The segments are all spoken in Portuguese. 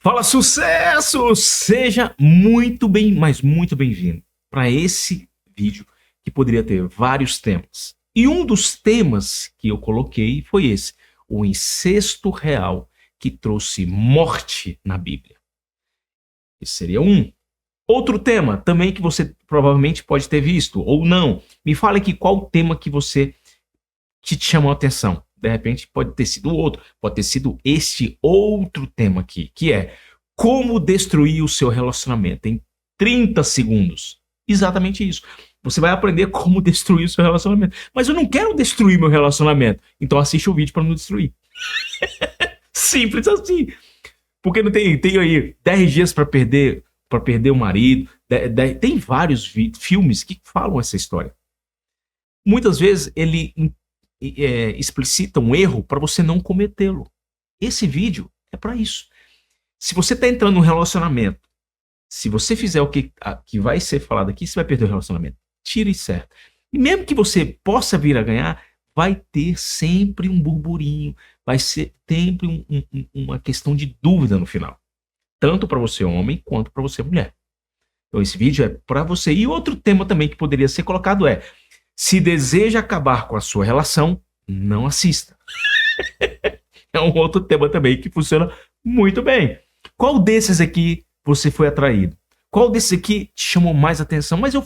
Fala, sucesso! Seja muito bem, mas muito bem-vindo para esse vídeo que poderia ter vários temas. E um dos temas que eu coloquei foi esse, o incesto real que trouxe morte na Bíblia. Esse seria um. Outro tema também que você provavelmente pode ter visto ou não. Me fala aqui qual o tema que te chamou a atenção. De repente pode ter sido outro, pode ter sido este outro tema aqui, que é como destruir o seu relacionamento em 30 segundos. Exatamente isso. Você vai aprender como destruir o seu relacionamento. Mas eu não quero destruir meu relacionamento. Então assiste o vídeo para não destruir. Simples assim. Porque não tem aí 10 dias para perder o marido. Tem vários filmes que falam essa história. Muitas vezes ele explicita um erro para você não cometê-lo. Esse vídeo é para isso. Se você está entrando num relacionamento, se você fizer o que vai ser falado aqui, você vai perder o relacionamento. Tire certo. E mesmo que você possa vir a ganhar, vai ter sempre um burburinho, vai ser sempre uma questão de dúvida no final. Tanto para você homem, quanto para você mulher. Então esse vídeo é para você. E outro tema também que poderia ser colocado é: se deseja acabar com a sua relação, não assista. É um outro tema também que funciona muito bem. Qual desses aqui você foi atraído? Qual desses aqui te chamou mais atenção? Mas eu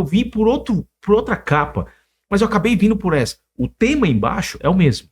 vi por outra capa, mas eu acabei vindo por essa. O tema embaixo é o mesmo,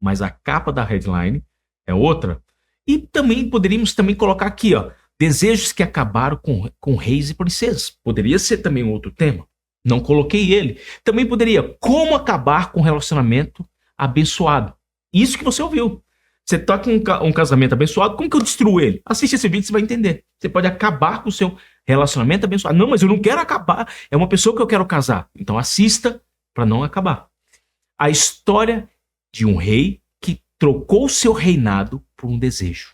mas a capa da headline é outra. E também poderíamos colocar aqui, ó, desejos que acabaram com reis e princesas. Poderia ser também um outro tema. Não coloquei ele. Também poderia, como acabar com um relacionamento abençoado. Isso que você ouviu. Você tá com um casamento abençoado, como que eu destruo ele? Assiste esse vídeo e você vai entender. Você pode acabar com o seu relacionamento abençoado. Não, mas eu não quero acabar. É uma pessoa que eu quero casar. Então assista para não acabar. A história de um rei que trocou o seu reinado por um desejo.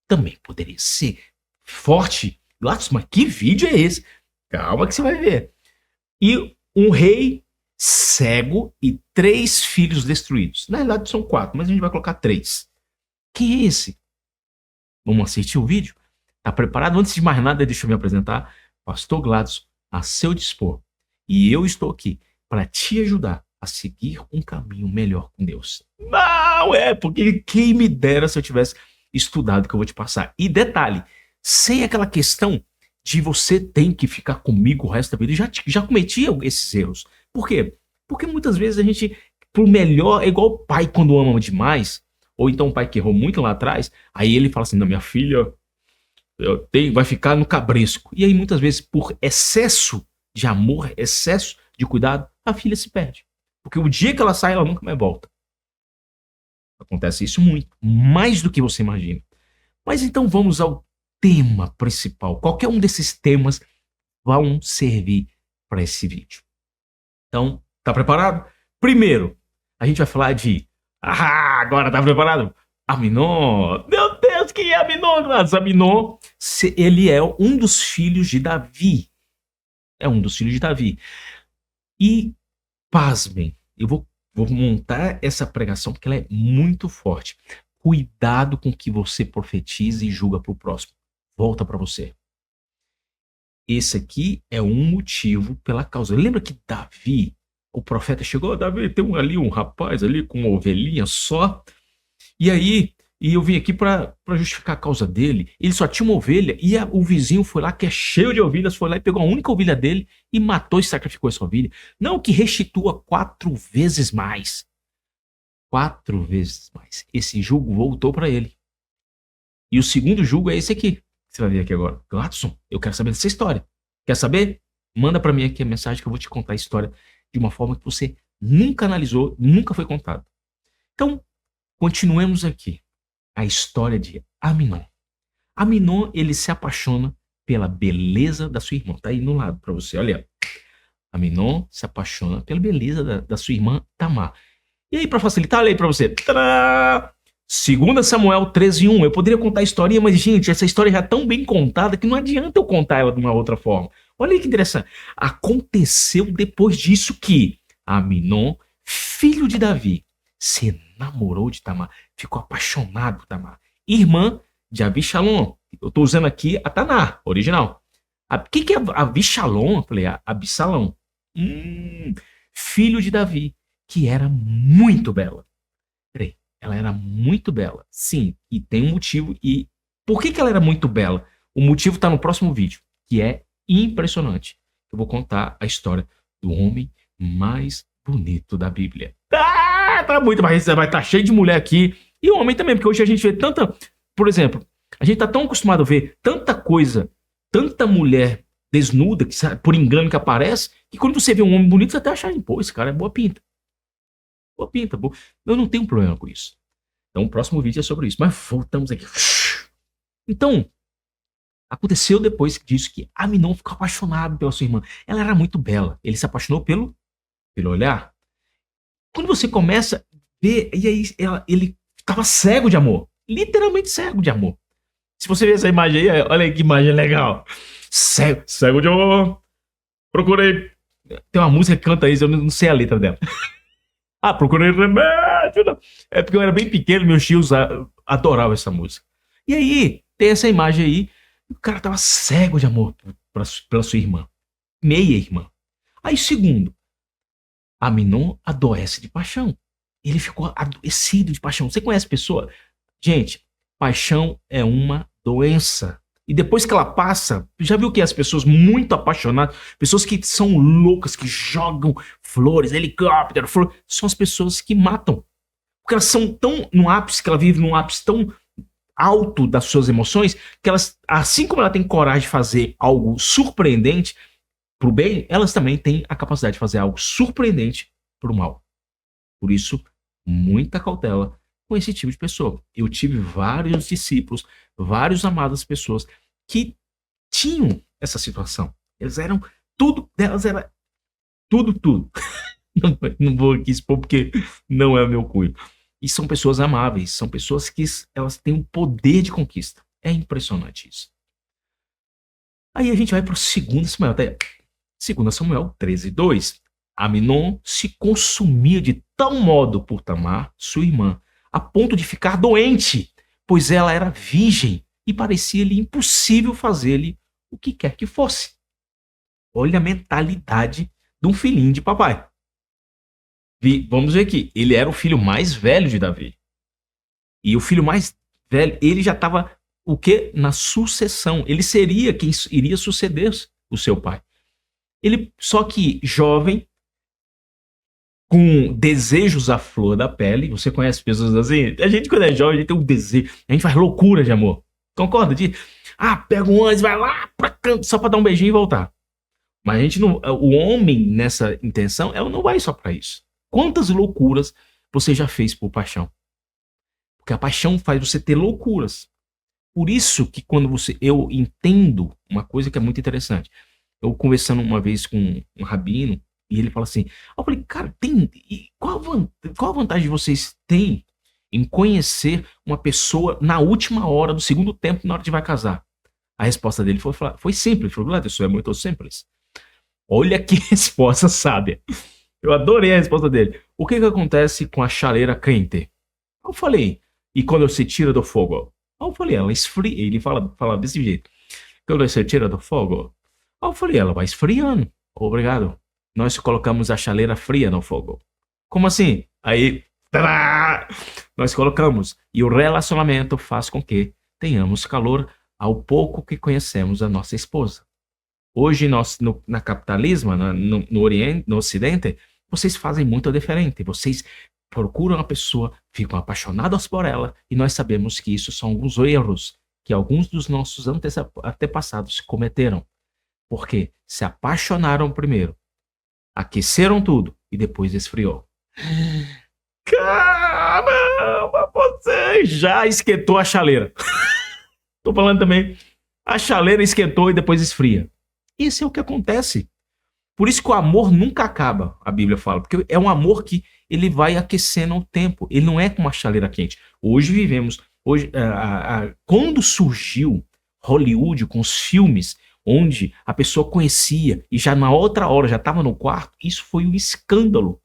Também poderia ser forte. Nossa, mas que vídeo é esse? Calma que você vai ver. E um rei cego e 3 filhos destruídos. Na verdade são 4, mas a gente vai colocar 3. Quem é esse? Vamos assistir o vídeo? Tá preparado? Antes de mais nada, deixa eu me apresentar. Pastor Gladson, a seu dispor. E eu estou aqui para te ajudar a seguir um caminho melhor com Deus. Não é, porque quem me dera se eu tivesse estudado o que eu vou te passar. E detalhe, sem aquela questão de você tem que ficar comigo o resto da vida. Eu já cometi esses erros. Por quê? Porque muitas vezes a gente, por melhor, é igual o pai quando ama demais, ou então o pai que errou muito lá atrás, aí ele fala assim, não, minha filha vai ficar no cabresco. E aí muitas vezes, por excesso de amor, excesso de cuidado, a filha se perde. Porque o dia que ela sai, ela nunca mais volta. Acontece isso muito, mais do que você imagina. Mas então vamos ao tema principal. Qualquer um desses temas vão servir para esse vídeo. Então, tá preparado? Primeiro, a gente vai falar de... agora tá preparado? Aminon. Meu Deus, quem é Aminon? Aminon, ele é um dos filhos de Davi. É um dos filhos de Davi. E, pasmem, eu vou montar essa pregação porque ela é muito forte. Cuidado com o que você profetiza e julga para o próximo. Volta para você. Esse aqui é um motivo pela causa. Lembra que Davi, o profeta chegou, Davi, tem um rapaz ali com uma ovelhinha só. E aí, eu vim aqui para justificar a causa dele. Ele só tinha uma ovelha e o vizinho foi lá, que é cheio de ovelhas, foi lá e pegou a única ovelha dele e matou e sacrificou essa ovelha. Não, que restitua 4 vezes mais. 4 vezes mais. Esse jugo voltou para ele. E o segundo jugo é esse aqui. Você vai ver aqui agora. Gladson, eu quero saber dessa história. Quer saber? Manda para mim aqui a mensagem que eu vou te contar a história de uma forma que você nunca analisou, nunca foi contado. Então, continuemos aqui. A história de Aminon. Aminon, ele se apaixona pela beleza da sua irmã. Tá aí no lado para você, olha. Aminon se apaixona pela beleza da sua irmã Tamar. E aí, para facilitar, olha aí para você. Tadá! 2 Samuel 13:1. Eu poderia contar a historinha, mas, gente, essa história já é tão bem contada que não adianta eu contar ela de uma outra forma. Olha aí que interessante. Aconteceu depois disso que Aminon, filho de Davi, se namorou de Tamar, ficou apaixonado por Tamar, irmã de Abishalom. Eu estou usando aqui a Taná, original. O que é Abishalom? Eu falei, Absalão. Filho de Davi, que era muito bela. Peraí, ela era muito bela. Sim, e tem um motivo. E por que ela era muito bela? O motivo está no próximo vídeo, que é impressionante. Eu vou contar a história do homem mais bonito da Bíblia. Tá muito, mas vai estar cheio de mulher aqui. E homem também, porque hoje a gente vê tanta... Por exemplo, a gente tá tão acostumado a ver tanta coisa, tanta mulher desnuda, que por engano que aparece, que quando você vê um homem bonito, você até acha, pô, esse cara é boa pinta. Boa pinta, boa. Eu não tenho problema com isso. Então o próximo vídeo é sobre isso. Mas voltamos aqui. Então, aconteceu depois disso que Aminon ficou apaixonado pela sua irmã. Ela era muito bela. Ele se apaixonou pelo olhar. Quando você começa a ver, e aí ele estava cego de amor. Literalmente cego de amor. Se você ver essa imagem aí, olha aí que imagem legal. Cego de amor. Procurei. Tem uma música que canta isso, eu não sei a letra dela. Procurei remédio. É porque eu era bem pequeno, meus tios adoravam essa música. E aí, tem essa imagem aí. O cara tava cego de amor pela sua irmã. Meia irmã. Aí, segundo, Aminon adoece de paixão. Ele ficou adoecido de paixão. Você conhece pessoa? Gente, paixão é uma doença. E depois que ela passa, já viu que as pessoas muito apaixonadas, pessoas que são loucas, que jogam flores, helicóptero, são as pessoas que matam. Porque elas são tão no ápice, que ela vive num ápice tão alto das suas emoções, que elas, assim como ela tem coragem de fazer algo surpreendente pro bem, elas também têm a capacidade de fazer algo surpreendente pro mal. Por isso, muita cautela com esse tipo de pessoa. Eu tive vários discípulos, vários amadas pessoas que tinham essa situação. Eles eram tudo, delas era tudo. Não vou aqui expor porque não é o meu cunho. E são pessoas amáveis, são pessoas que elas têm um poder de conquista. É impressionante isso. Aí a gente vai para o 2 Samuel, até 2 Samuel 13:2. Aminon se consumia de tal modo por Tamar, sua irmã, a ponto de ficar doente, pois ela era virgem e parecia-lhe impossível fazer-lhe o que quer que fosse. Olha a mentalidade de um filhinho de papai. Vamos ver aqui, ele era o filho mais velho de Davi. E o filho mais velho, ele já estava o quê? Na sucessão. Ele seria quem iria suceder o seu pai. Ele, só que jovem, com desejos à flor da pele. Você conhece pessoas assim? A gente, quando é jovem, a gente tem um desejo. A gente faz loucura de amor. Concorda? Pega um ônibus, vai lá pra canto, só pra dar um beijinho e voltar. Mas a gente não. O homem, nessa intenção, ela não vai só pra isso. Quantas loucuras você já fez por paixão? Porque a paixão faz você ter loucuras. Por isso que quando eu entendo uma coisa que é muito interessante. Eu conversando uma vez com um rabino, e ele fala assim, eu falei, cara, qual a vantagem vocês têm em conhecer uma pessoa na última hora, do segundo tempo, na hora que vai casar? A resposta dele foi simples. Ele falou, isso é muito simples. Olha que resposta sábia. Eu adorei a resposta dele. O que acontece com a chaleira quente? Eu falei, e quando você tira do fogo? Eu falei, ela esfria. Ele fala desse jeito. Quando você tira do fogo? Eu falei, ela vai esfriando. Obrigado. Nós colocamos a chaleira fria no fogo. Como assim? Aí, tadá! Nós colocamos. E o relacionamento faz com que tenhamos calor ao pouco que conhecemos a nossa esposa. Hoje, na capitalismo, no Oriente, no Ocidente, vocês fazem muito diferente. Vocês procuram a pessoa, ficam apaixonados por ela, e nós sabemos que isso são alguns erros que alguns dos nossos antepassados cometeram. Porque se apaixonaram primeiro, aqueceram tudo e depois esfriou. Caramba, você já esquentou a chaleira. Tô falando também, a chaleira esquentou e depois esfria. Isso é o que acontece. Por isso que o amor nunca acaba, a Bíblia fala. Porque é um amor que ele vai aquecendo ao tempo. Ele não é como uma chaleira quente. Hoje vivemos... quando surgiu Hollywood com os filmes, onde a pessoa conhecia e já na outra hora já estava no quarto, isso foi um escândalo.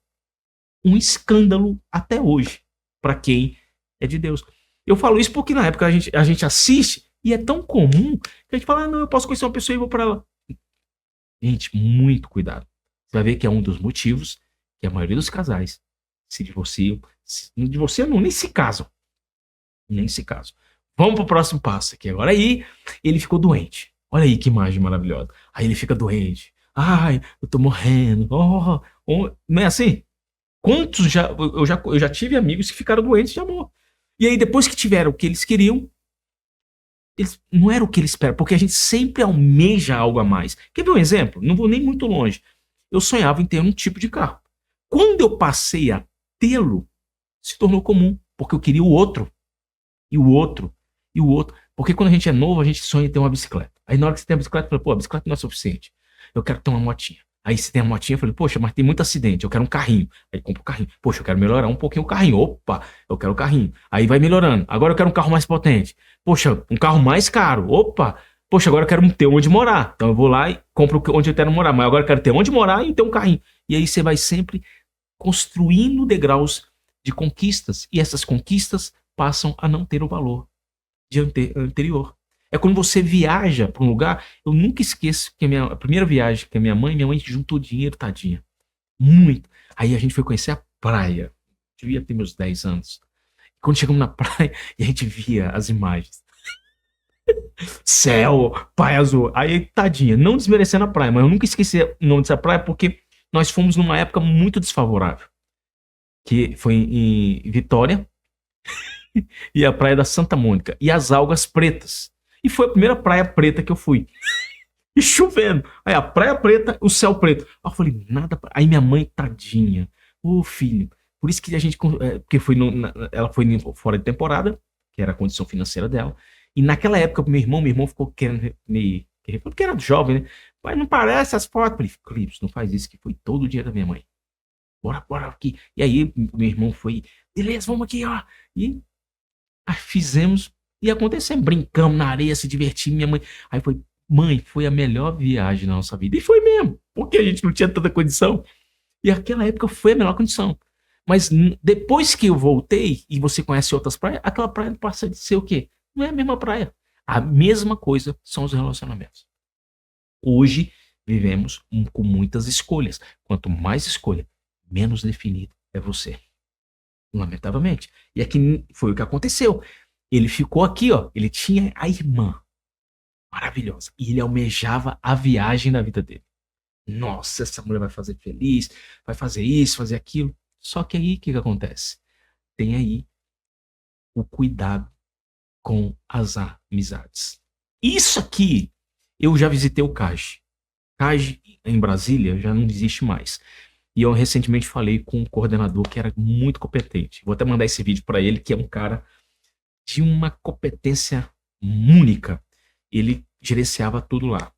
Um escândalo até hoje, para quem é de Deus. Eu falo isso porque na época a gente assiste e é tão comum que a gente fala, não, eu posso conhecer uma pessoa e vou pra ela. Gente, muito cuidado. Você vai ver que é um dos motivos que a maioria dos casais se divorciam. Divorciam não, nem se casam. Nem se casam. Vamos pro próximo passo aqui. Agora aí, ele ficou doente. Olha aí que imagem maravilhosa. Aí ele fica doente. Ai, eu tô morrendo. Não é assim? Quantos eu já tive amigos que ficaram doentes de amor. E aí, depois que tiveram o que eles queriam, não era o que eles esperam, porque a gente sempre almeja algo a mais. Quer ver um exemplo? Não vou nem muito longe. Eu sonhava em ter um tipo de carro. Quando eu passei a tê-lo, se tornou comum, porque eu queria o outro, e o outro, e o outro. Porque quando a gente é novo, a gente sonha em ter uma bicicleta. Aí na hora que você tem a bicicleta, você fala, pô, a bicicleta não é suficiente. Eu quero ter uma motinha. Aí você tem a motinha, eu falei, poxa, mas tem muito acidente, eu quero um carrinho. Aí compra o carrinho. Poxa, eu quero melhorar um pouquinho o carrinho. Opa, eu quero o carrinho. Aí vai melhorando. Agora eu quero um carro mais potente. Poxa, um carro mais caro. Opa, poxa, agora eu quero ter onde morar. Então eu vou lá e compro onde eu quero morar. Mas agora eu quero ter onde morar e ter um carrinho. E aí você vai sempre construindo degraus de conquistas. E essas conquistas passam a não ter o valor de anterior. É quando você viaja para um lugar. Eu nunca esqueço que a primeira viagem que minha mãe juntou dinheiro, tadinha. Muito. Aí a gente foi conhecer a praia. Devia ter meus 10 anos. Quando chegamos na praia e a gente via as imagens. Céu, praia azul. Aí, tadinha, não desmerecendo a praia, mas eu nunca esqueci o nome dessa praia porque nós fomos numa época muito desfavorável. Que foi em Vitória e a praia da Santa Mônica. E as algas pretas. E foi a primeira praia preta que eu fui. E chovendo. Aí a praia preta, o céu preto. Aí eu falei, nada. Aí minha mãe, tadinha. Ô filho. Por isso que a gente. Porque foi ela foi fora de temporada, que era a condição financeira dela. E naquela época, meu irmão ficou querendo me. Porque era jovem, né? Mas não parece as fotos. Eu falei, Clips, não faz isso, que foi todo o dia da minha mãe. Bora aqui. E aí, meu irmão foi, beleza, vamos aqui, ó. E fizemos. E aconteceu, brincamos na areia, se divertimos. Minha mãe. Aí foi, mãe, foi a melhor viagem da nossa vida. E foi mesmo, porque a gente não tinha tanta condição. E aquela época foi a melhor condição. Mas depois que eu voltei e você conhece outras praias, aquela praia passa de ser o quê? Não é a mesma praia. A mesma coisa são os relacionamentos. Hoje vivemos com muitas escolhas. Quanto mais escolha, menos definido é você. Lamentavelmente. E aqui foi o que aconteceu. Ele ficou aqui, ó. Ele tinha a irmã maravilhosa. E ele almejava a viagem da vida dele. Nossa, essa mulher vai fazer feliz, vai fazer isso, fazer aquilo. Só que aí, o que acontece? Tem aí o cuidado com as amizades. Isso aqui, eu já visitei o CAGE. CAGE em Brasília já não existe mais. E eu recentemente falei com um coordenador que era muito competente. Vou até mandar esse vídeo para ele, que é um cara de uma competência única. Ele gerenciava tudo lá.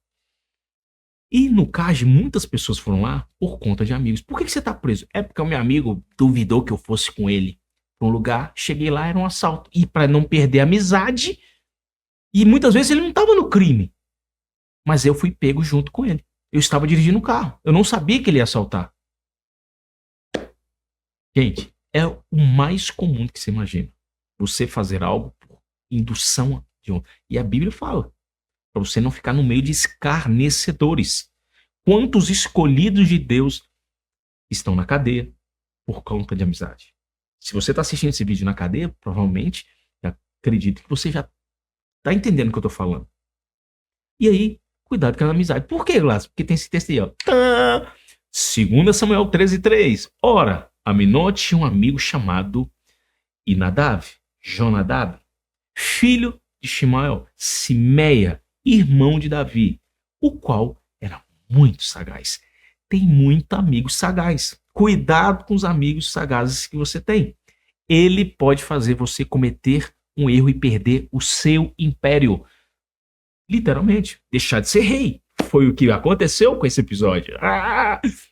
E no CAGE, muitas pessoas foram lá por conta de amigos. Por que você tá preso? É porque o meu amigo duvidou que eu fosse com ele para um lugar. Cheguei lá, era um assalto. E para não perder a amizade. E muitas vezes ele não estava no crime. Mas eu fui pego junto com ele. Eu estava dirigindo o carro. Eu não sabia que ele ia assaltar. Gente, é o mais comum que você imagina. Você fazer algo por indução de um. E a Bíblia fala. Para você não ficar no meio de escarnecedores. Quantos escolhidos de Deus estão na cadeia por conta de amizade? Se você está assistindo esse vídeo na cadeia, provavelmente, acredito que você já está entendendo o que eu estou falando. E aí, cuidado com a amizade. Por que, Glass? Porque tem esse texto aí, ó. 2 Samuel 13:3. Ora, Aminô tinha um amigo chamado Jonadab, filho de Shimael, Simeia, irmão de Davi, o qual era muito sagaz. Tem muito amigo sagaz. Cuidado com os amigos sagazes que você tem. Ele pode fazer você cometer um erro e perder o seu império. Literalmente, deixar de ser rei. Foi o que aconteceu com esse episódio.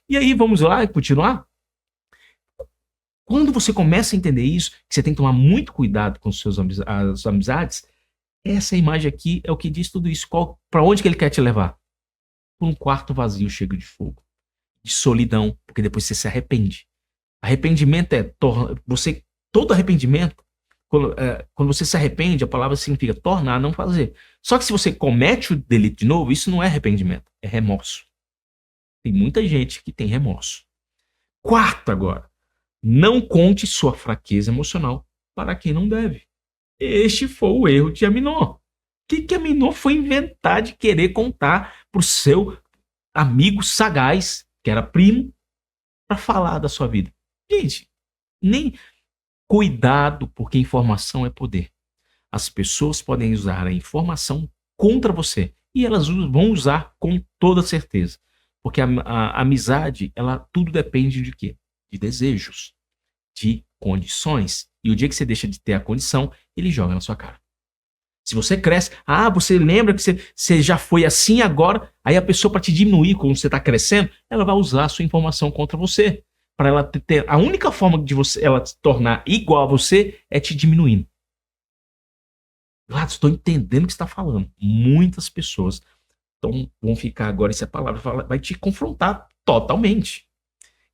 E aí, vamos lá continuar? Quando você começa a entender isso, que você tem que tomar muito cuidado com as amizades, essa imagem aqui é o que diz tudo isso. Para onde que ele quer te levar? Para um quarto vazio cheio de fogo, de solidão, porque depois você se arrepende. Arrependimento é todo arrependimento Quando você se arrepende, a palavra significa tornar, não fazer. Só que se você comete o delito de novo, isso não é arrependimento, é remorso. Tem muita gente que tem remorso. Quarto agora, não conte sua fraqueza emocional para quem não deve. Este foi o erro de Aminon. O que Aminon foi inventar de querer contar para o seu amigo sagaz, que era primo, para falar da sua vida? Gente, nem cuidado, porque informação é poder. As pessoas podem usar a informação contra você e elas vão usar com toda certeza. Porque a amizade, tudo depende de quê? De desejos, de condições. E o dia que você deixa de ter a condição, ele joga na sua cara. Se você cresce, você lembra que você já foi assim agora, aí a pessoa, para te diminuir quando você está crescendo, ela vai usar a sua informação contra você. Para ela ter. A única forma de ela se tornar igual a você é te diminuindo. Estou entendendo o que você está falando. Muitas pessoas vão ficar agora, essa palavra vai te confrontar totalmente.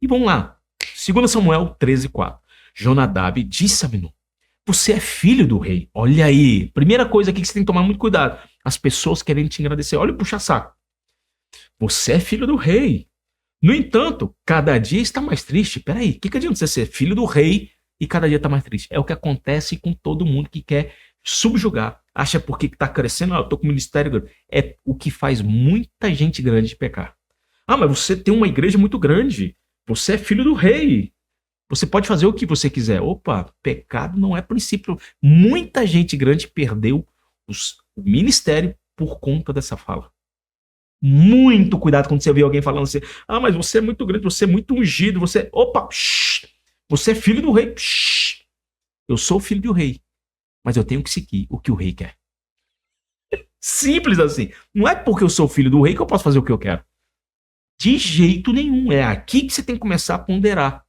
E vamos lá. 2 Samuel 13:4. Jonadab disse a Aminon: você é filho do rei. Olha aí. Primeira coisa aqui que você tem que tomar muito cuidado. As pessoas querem te agradecer. Olha o puxa-saco. Você é filho do rei. No entanto, cada dia está mais triste. Peraí, o que adianta você ser filho do rei e cada dia está mais triste? É o que acontece com todo mundo que quer subjugar. Acha porque está crescendo, eu estou com o ministério grande. É o que faz muita gente grande pecar. Mas você tem uma igreja muito grande. Você é filho do rei. Você pode fazer o que você quiser. Opa, pecado não é princípio. Muita gente grande perdeu o ministério por conta dessa fala. Muito cuidado quando você vê alguém falando assim: mas você é muito grande, você é muito ungido, Opa, você é filho do rei. Eu sou filho do rei, mas eu tenho que seguir o que o rei quer. Simples assim. Não é porque eu sou filho do rei que eu posso fazer o que eu quero. De jeito nenhum. É aqui que você tem que começar a ponderar.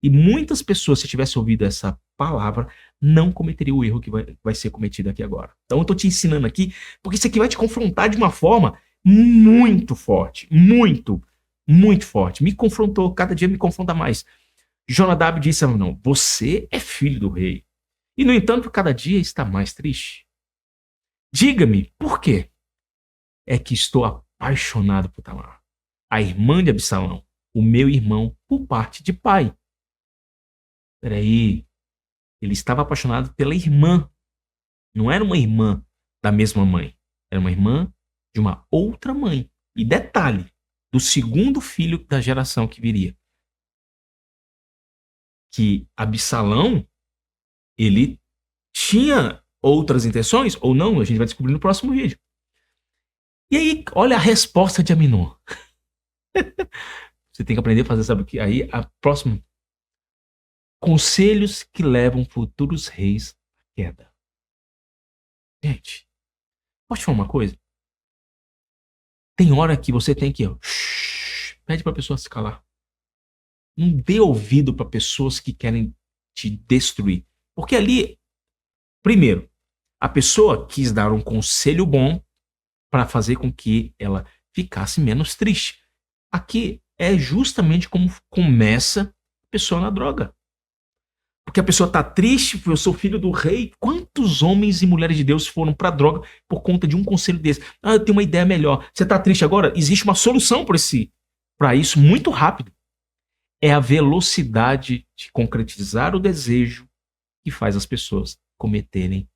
E muitas pessoas, se tivessem ouvido essa palavra, não cometeriam o erro que vai ser cometido aqui agora. Então eu estou te ensinando aqui, porque isso aqui vai te confrontar de uma forma muito forte. Muito, muito forte. Me confrontou, cada dia me confronta mais. Jonadab disse a Aminon: você é filho do rei. E, no entanto, cada dia está mais triste. Diga-me, por quê? É que estou apaixonado por Tamar, a irmã de Absalão, o meu irmão por parte de pai. Peraí, ele estava apaixonado pela irmã. Não era uma irmã da mesma mãe. Era uma irmã de uma outra mãe. E detalhe, do segundo filho da geração que viria. Que Absalão, ele tinha outras intenções ou não, a gente vai descobrir no próximo vídeo. E aí, olha a resposta de Aminon. Você tem que aprender a fazer, sabe o que? Aí, a próxima. Conselhos que levam futuros reis à queda. Gente, posso te falar uma coisa? Tem hora que você tem que... pede pra pessoa se calar. Não dê ouvido para pessoas que querem te destruir. Porque ali, primeiro, a pessoa quis dar um conselho bom para fazer com que ela ficasse menos triste. Aqui é justamente como começa a pessoa na droga. Porque a pessoa está triste, eu sou filho do rei. Quantos homens e mulheres de Deus foram para a droga por conta de um conselho desse? Eu tenho uma ideia melhor. Você está triste agora? Existe uma solução para isso muito rápido. É a velocidade de concretizar o desejo que faz as pessoas cometerem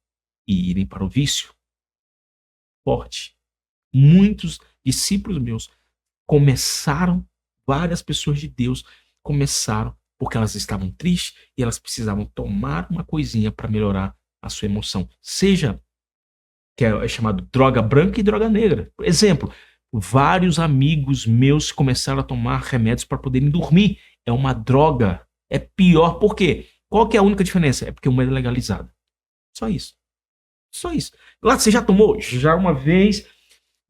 e irem para o vício. Forte. Muitos discípulos meus começaram, várias pessoas de Deus começaram porque elas estavam tristes e elas precisavam tomar uma coisinha para melhorar a sua emoção. Seja, que é chamado droga branca e droga negra. Por exemplo, vários amigos meus começaram a tomar remédios para poderem dormir. É uma droga. É pior. Por quê? Qual que é a única diferença? É porque uma é legalizada. Só isso. Só isso. Lá, você já tomou? Já uma vez,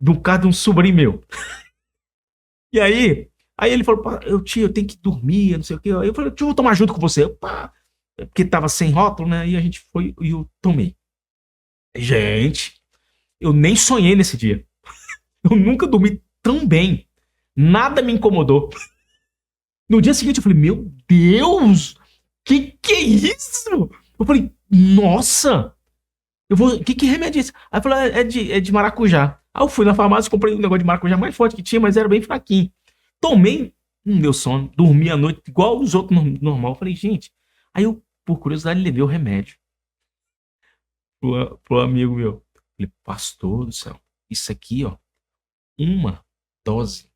do caso de um sobrinho meu. E aí ele falou: tio, eu tenho que dormir, não sei o quê. Aí eu falei: tio, eu vou tomar junto com você. Porque tava sem rótulo, né? E a gente foi e eu tomei. Gente, eu nem sonhei nesse dia. Eu nunca dormi tão bem. Nada me incomodou. No dia seguinte eu falei: meu Deus, que é isso? Eu falei: Nossa! Que remédio é esse? Aí falou, é de maracujá. Aí eu fui na farmácia, comprei um negócio de maracujá mais forte que tinha, mas era bem fraquinho. Tomei, não deu sono, dormi a noite igual os outros normal. Falei, gente. Aí eu, por curiosidade, levei o remédio pro amigo meu. Falei, pastor do céu, isso aqui, ó, uma dose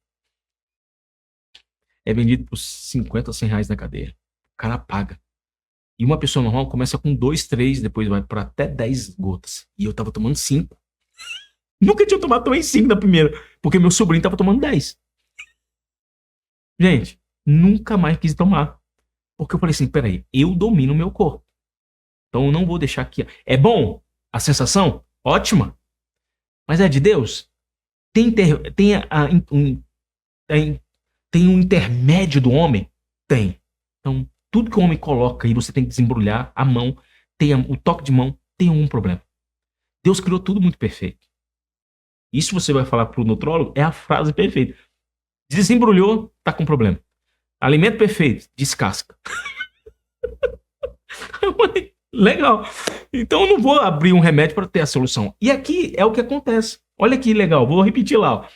é vendido por 50 ou 100 reais na cadeia. O cara paga. E uma pessoa normal começa com 2, 3, depois vai para até 10 gotas. E eu tava tomando 5. Nunca tinha tomado, tomei 5 da primeira. Porque meu sobrinho tava tomando 10. Gente, nunca mais quis tomar. Porque eu falei assim, peraí, eu domino o meu corpo. Então eu não vou deixar aqui. É bom? A sensação? Ótima. Mas é de Deus? Tem um intermédio do homem? Tem. Então, tudo que o homem coloca e você tem que desembrulhar a mão, o toque de mão, tem algum problema. Deus criou tudo muito perfeito. Isso você vai falar pro nutrólogo, é a frase perfeita. Desembrulhou, tá com problema. Alimento perfeito, descasca. Legal. Então eu não vou abrir um remédio para ter a solução. E aqui é o que acontece. Olha que legal, vou repetir lá. Ó.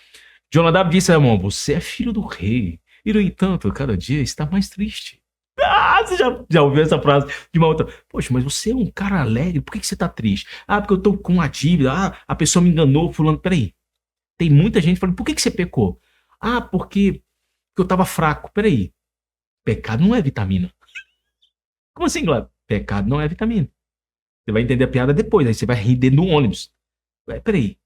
Jonadab disse a irmão, você é filho do rei. E no entanto, cada dia está mais triste. Ah, você já ouviu essa frase de uma outra? Poxa, mas você é um cara alegre, por que você tá triste? Ah, porque eu tô com uma dívida. Ah, a pessoa me enganou, fulano. Peraí. Tem muita gente falando, por que você pecou? Ah, porque eu tava fraco. Peraí. Pecado não é vitamina. Como assim, Glória? Pecado não é vitamina. Você vai entender a piada depois, aí você vai rir dentro do ônibus. Peraí,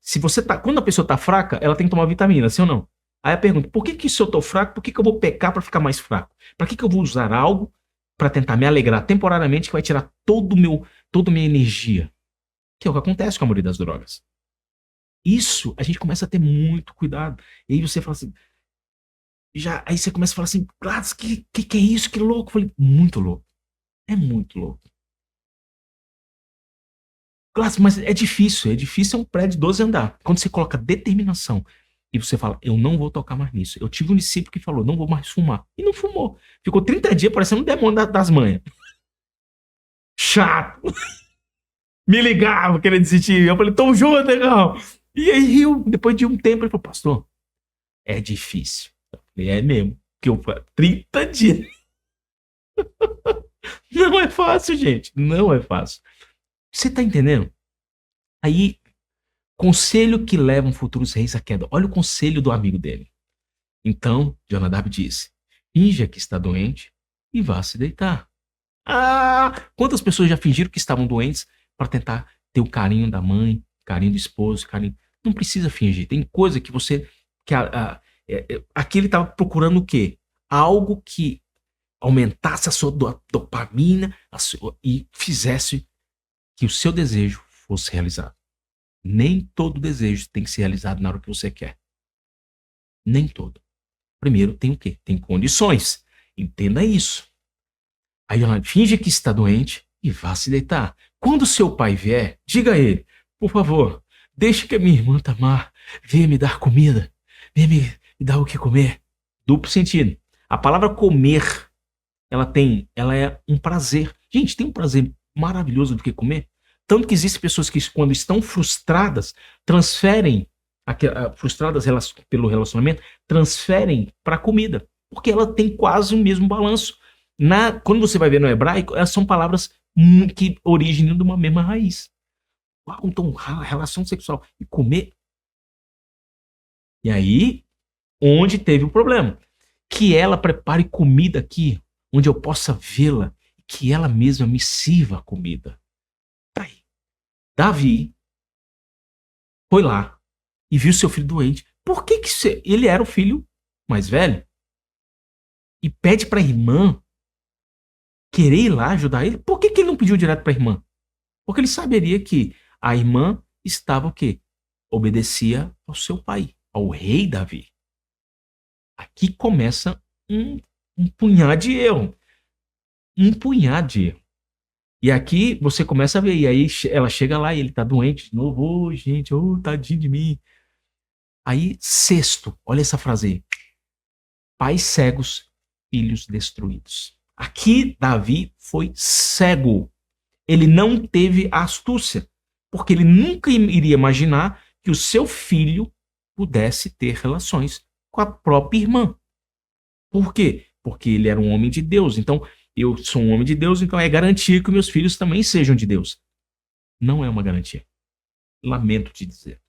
quando a pessoa tá fraca, ela tem que tomar vitamina, sim ou não? Aí a pergunta, por que se eu tô fraco, por que eu vou pecar pra ficar mais fraco? Pra que eu vou usar algo pra tentar me alegrar temporariamente que vai tirar toda a minha energia? Que é o que acontece com a maioria das drogas. Isso, a gente começa a ter muito cuidado. E aí você fala assim, aí você começa a falar assim, Gladys, que é isso? Que louco. Eu falei, muito louco. É muito louco. Gladys, mas é difícil é um prédio de 12 andar. Quando você coloca determinação e você fala, eu não vou tocar mais nisso. Eu tive um discípulo que falou, não vou mais fumar. E não fumou. Ficou 30 dias parecendo um demônio das manhas. Chato. Me ligava, querendo desistir. Eu falei, tamo junto, legal. E aí riu. Depois de um tempo, ele falou, pastor, é difícil. Eu falei, é mesmo. Que eu 30 dias. Não é fácil, gente. Não é fácil. Você tá entendendo? Aí, conselho que levam futuros reis à queda. Olha o conselho do amigo dele. Então, Jonadab disse, finja que está doente e vá se deitar. Ah, quantas pessoas já fingiram que estavam doentes para tentar ter o carinho da mãe, carinho do esposo, carinho... Não precisa fingir. Tem coisa que você... Aqui ele estava procurando o quê? Algo que aumentasse a sua dopamina e fizesse que o seu desejo fosse realizado. Nem todo desejo tem que ser realizado na hora que você quer. Nem todo. Primeiro tem o quê? Tem condições. Entenda isso. Aí ela finge que está doente e vá se deitar. Quando seu pai vier, diga a ele, por favor, deixe que a minha irmã Tamar venha me dar comida. Venha me dar o que comer. Duplo sentido. A palavra comer, ela é um prazer. Gente, tem um prazer maravilhoso do que comer. Tanto que existem pessoas que, quando estão frustradas, transferem, frustradas pelo relacionamento, transferem para a comida. Porque ela tem quase o mesmo balanço. Quando você vai ver no hebraico, elas são palavras que originam de uma mesma raiz. Então, relação sexual e comer. E aí, onde teve o problema? Que ela prepare comida aqui, onde eu possa vê-la, que ela mesma me sirva a comida. Tá aí. Davi foi lá e viu seu filho doente. Por que ele era o filho mais velho? E pede para a irmã querer ir lá ajudar ele. Por que ele não pediu direto para a irmã? Porque ele saberia que a irmã estava o quê? Obedecia ao seu pai, ao rei Davi. Aqui começa um punhado de erro. Um punhado de erro. E aqui você começa a ver, e aí ela chega lá e ele tá doente de novo. Ô, gente, tadinho de mim. Aí, sexto, olha essa frase aí. Pais cegos, filhos destruídos. Aqui, Davi foi cego. Ele não teve a astúcia, porque ele nunca iria imaginar que o seu filho pudesse ter relações com a própria irmã. Por quê? Porque ele era um homem de Deus. Então, eu sou um homem de Deus, então é garantia que meus filhos também sejam de Deus. Não é uma garantia. Lamento te dizer.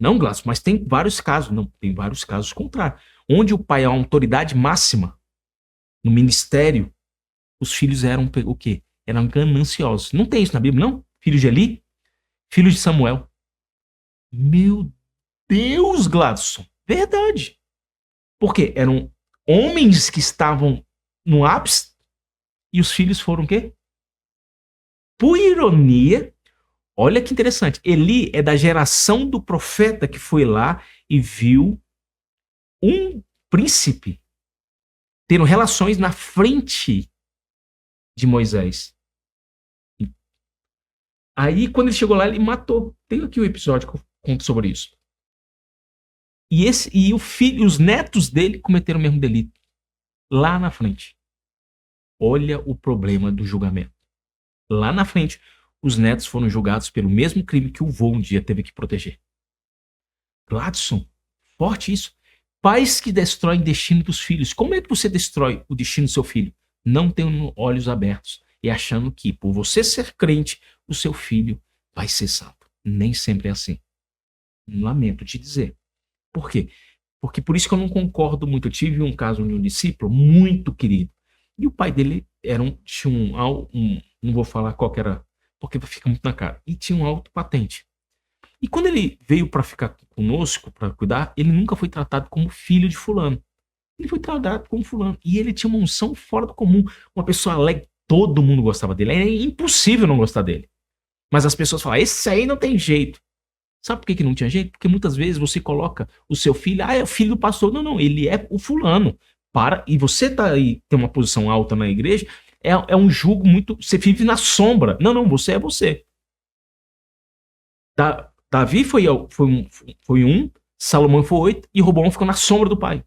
Não, Glácio, mas tem vários casos. Não, tem vários casos contrários. Onde o pai é a autoridade máxima no ministério, os filhos eram o quê? Eram gananciosos. Não tem isso na Bíblia, não? Filho de Eli? Filho de Samuel. Meu Deus, Gladson. Verdade. Porque eram homens que estavam no ápice e os filhos foram o quê? Por ironia, olha que interessante. Eli é da geração do profeta que foi lá e viu um príncipe tendo relações na frente de Moisés. Aí, quando ele chegou lá, ele matou. Tem aqui um episódio que eu conto sobre isso. E o filho, os netos dele cometeram o mesmo delito. Lá na frente. Olha o problema do julgamento. Lá na frente, os netos foram julgados pelo mesmo crime que o vô um dia teve que proteger. Gladson, forte isso. Pais que destroem o destino dos filhos. Como é que você destrói o destino do seu filho? Não tendo olhos abertos e achando que, por você ser crente, o seu filho vai ser santo. Nem sempre é assim. Lamento te dizer. Por quê? Porque por isso que eu não concordo muito. Eu tive um caso de um discípulo muito querido. E o pai dele tinha não vou falar qual que era, porque fica muito na cara. E tinha um alto patente. E quando ele veio para ficar conosco, para cuidar, ele nunca foi tratado como filho de fulano. Ele foi tratado como fulano. E ele tinha uma unção fora do comum. Uma pessoa alegre. Todo mundo gostava dele. É impossível não gostar dele. Mas as pessoas falam, esse aí não tem jeito. Sabe por que não tinha jeito? Porque muitas vezes você coloca o seu filho, é o filho do pastor. Não, não, ele é o fulano. E você tá aí, tem uma posição alta na igreja, é um julgo muito... Você vive na sombra. Não, não, você é você. Davi foi um, Salomão foi 8, e Roboão ficou na sombra do pai.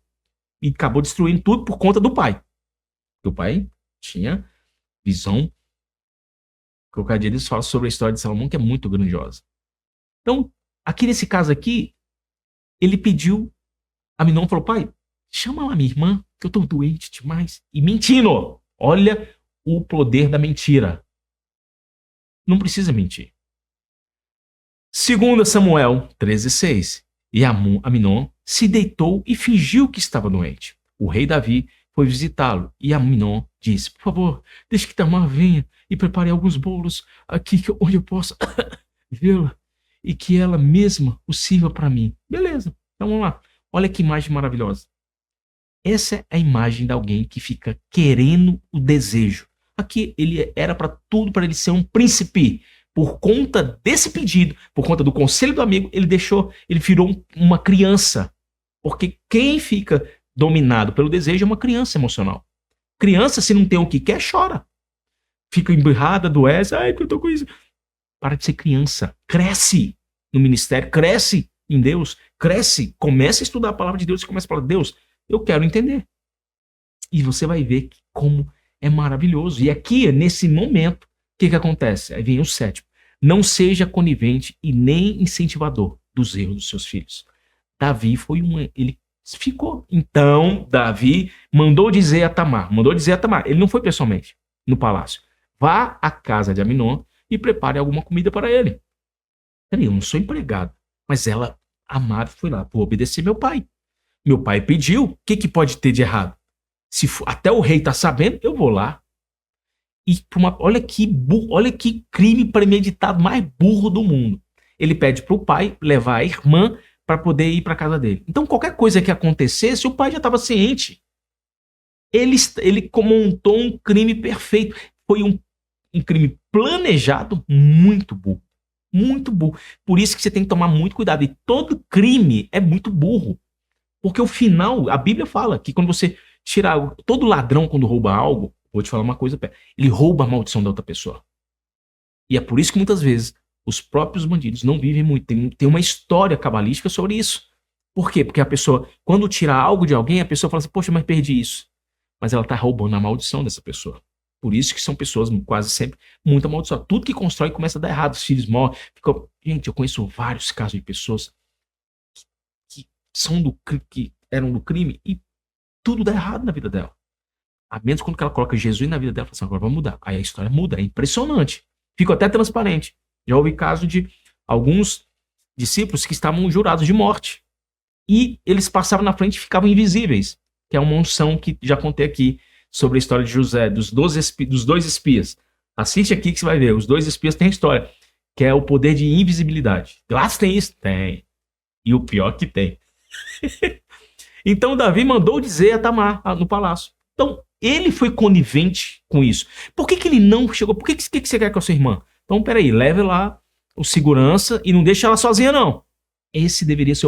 E acabou destruindo tudo por conta do pai. Porque o pai tinha visão. Qualquer dia eles falam sobre a história de Salomão, que é muito grandiosa. Então, aqui nesse caso aqui, ele pediu, Aminon falou, pai, chama lá minha irmã, que eu tô doente demais. E mentindo. Olha o poder da mentira. Não precisa mentir. 2 Samuel 13:6. E Aminon se deitou e fingiu que estava doente. O rei Davi foi visitá-lo e Aminon disse, por favor, deixe que Tamar venha e prepare alguns bolos aqui onde eu possa vê-la e que ela mesma o sirva para mim. Beleza, então vamos lá. Olha que imagem maravilhosa. Essa é a imagem de alguém que fica querendo o desejo. Aqui ele era para tudo, para ele ser um príncipe. Por conta desse pedido, por conta do conselho do amigo, ele virou uma criança. Porque quem fica dominado pelo desejo é uma criança emocional. Criança, se não tem o que quer, chora. Fica embirrada, adoece, ai, que eu tô com isso. Para de ser criança. Cresce no ministério, cresce em Deus, cresce, começa a estudar a palavra de Deus e começa a falar, Deus, eu quero entender. E você vai ver como é maravilhoso. E aqui, nesse momento, o que acontece? Aí vem o 7. Não seja conivente e nem incentivador dos erros dos seus filhos. Davi ele ficou. Então, Davi mandou dizer a Tamar. Ele não foi pessoalmente no palácio. Vá à casa de Aminon e prepare alguma comida para ele. Peraí, eu não sou empregado. Mas ela, amada, foi lá. Vou obedecer meu pai. Meu pai pediu. O que pode ter de errado? Se até o rei está sabendo, eu vou lá. E olha que crime premeditado mais burro do mundo. Ele pede para o pai levar a irmã para poder ir para casa dele. Então, qualquer coisa que acontecesse, o pai já estava ciente. Ele montou um crime perfeito. Foi um crime planejado muito burro. Muito burro. Por isso que você tem que tomar muito cuidado. E todo crime é muito burro. Porque o final, a Bíblia fala que quando você tira algo, todo ladrão quando rouba algo, vou te falar uma coisa, ele rouba a maldição da outra pessoa. E é por isso que muitas vezes os próprios bandidos não vivem muito. Tem uma história cabalística sobre isso. Por quê? Porque a pessoa, quando tira algo de alguém, a pessoa fala assim, poxa, mas perdi isso. Mas ela está roubando a maldição dessa pessoa. Por isso que são pessoas quase sempre muito amaldiçoadas. Tudo que constrói começa a dar errado. Os filhos morrem. Gente, eu conheço vários casos de pessoas que que eram do crime e tudo dá errado na vida dela. A menos quando ela coloca Jesus na vida dela, fala assim, agora vai mudar. Aí a história muda, é impressionante. Fica até transparente. Já houve caso de alguns discípulos que estavam jurados de morte. E eles passavam na frente e ficavam invisíveis. Que é uma unção que já contei aqui sobre a história de José, dos dois espias. Assiste aqui que você vai ver. Os dois espias têm a história, que é o poder de invisibilidade. Lá tem isso? Tem. E o pior que tem. Então Davi mandou dizer a Tamar no palácio. Então ele foi conivente com isso. Por que ele não chegou? Por que você quer com a sua irmã? Então peraí, leve lá o segurança e não deixe ela sozinha não. Esse deveria ser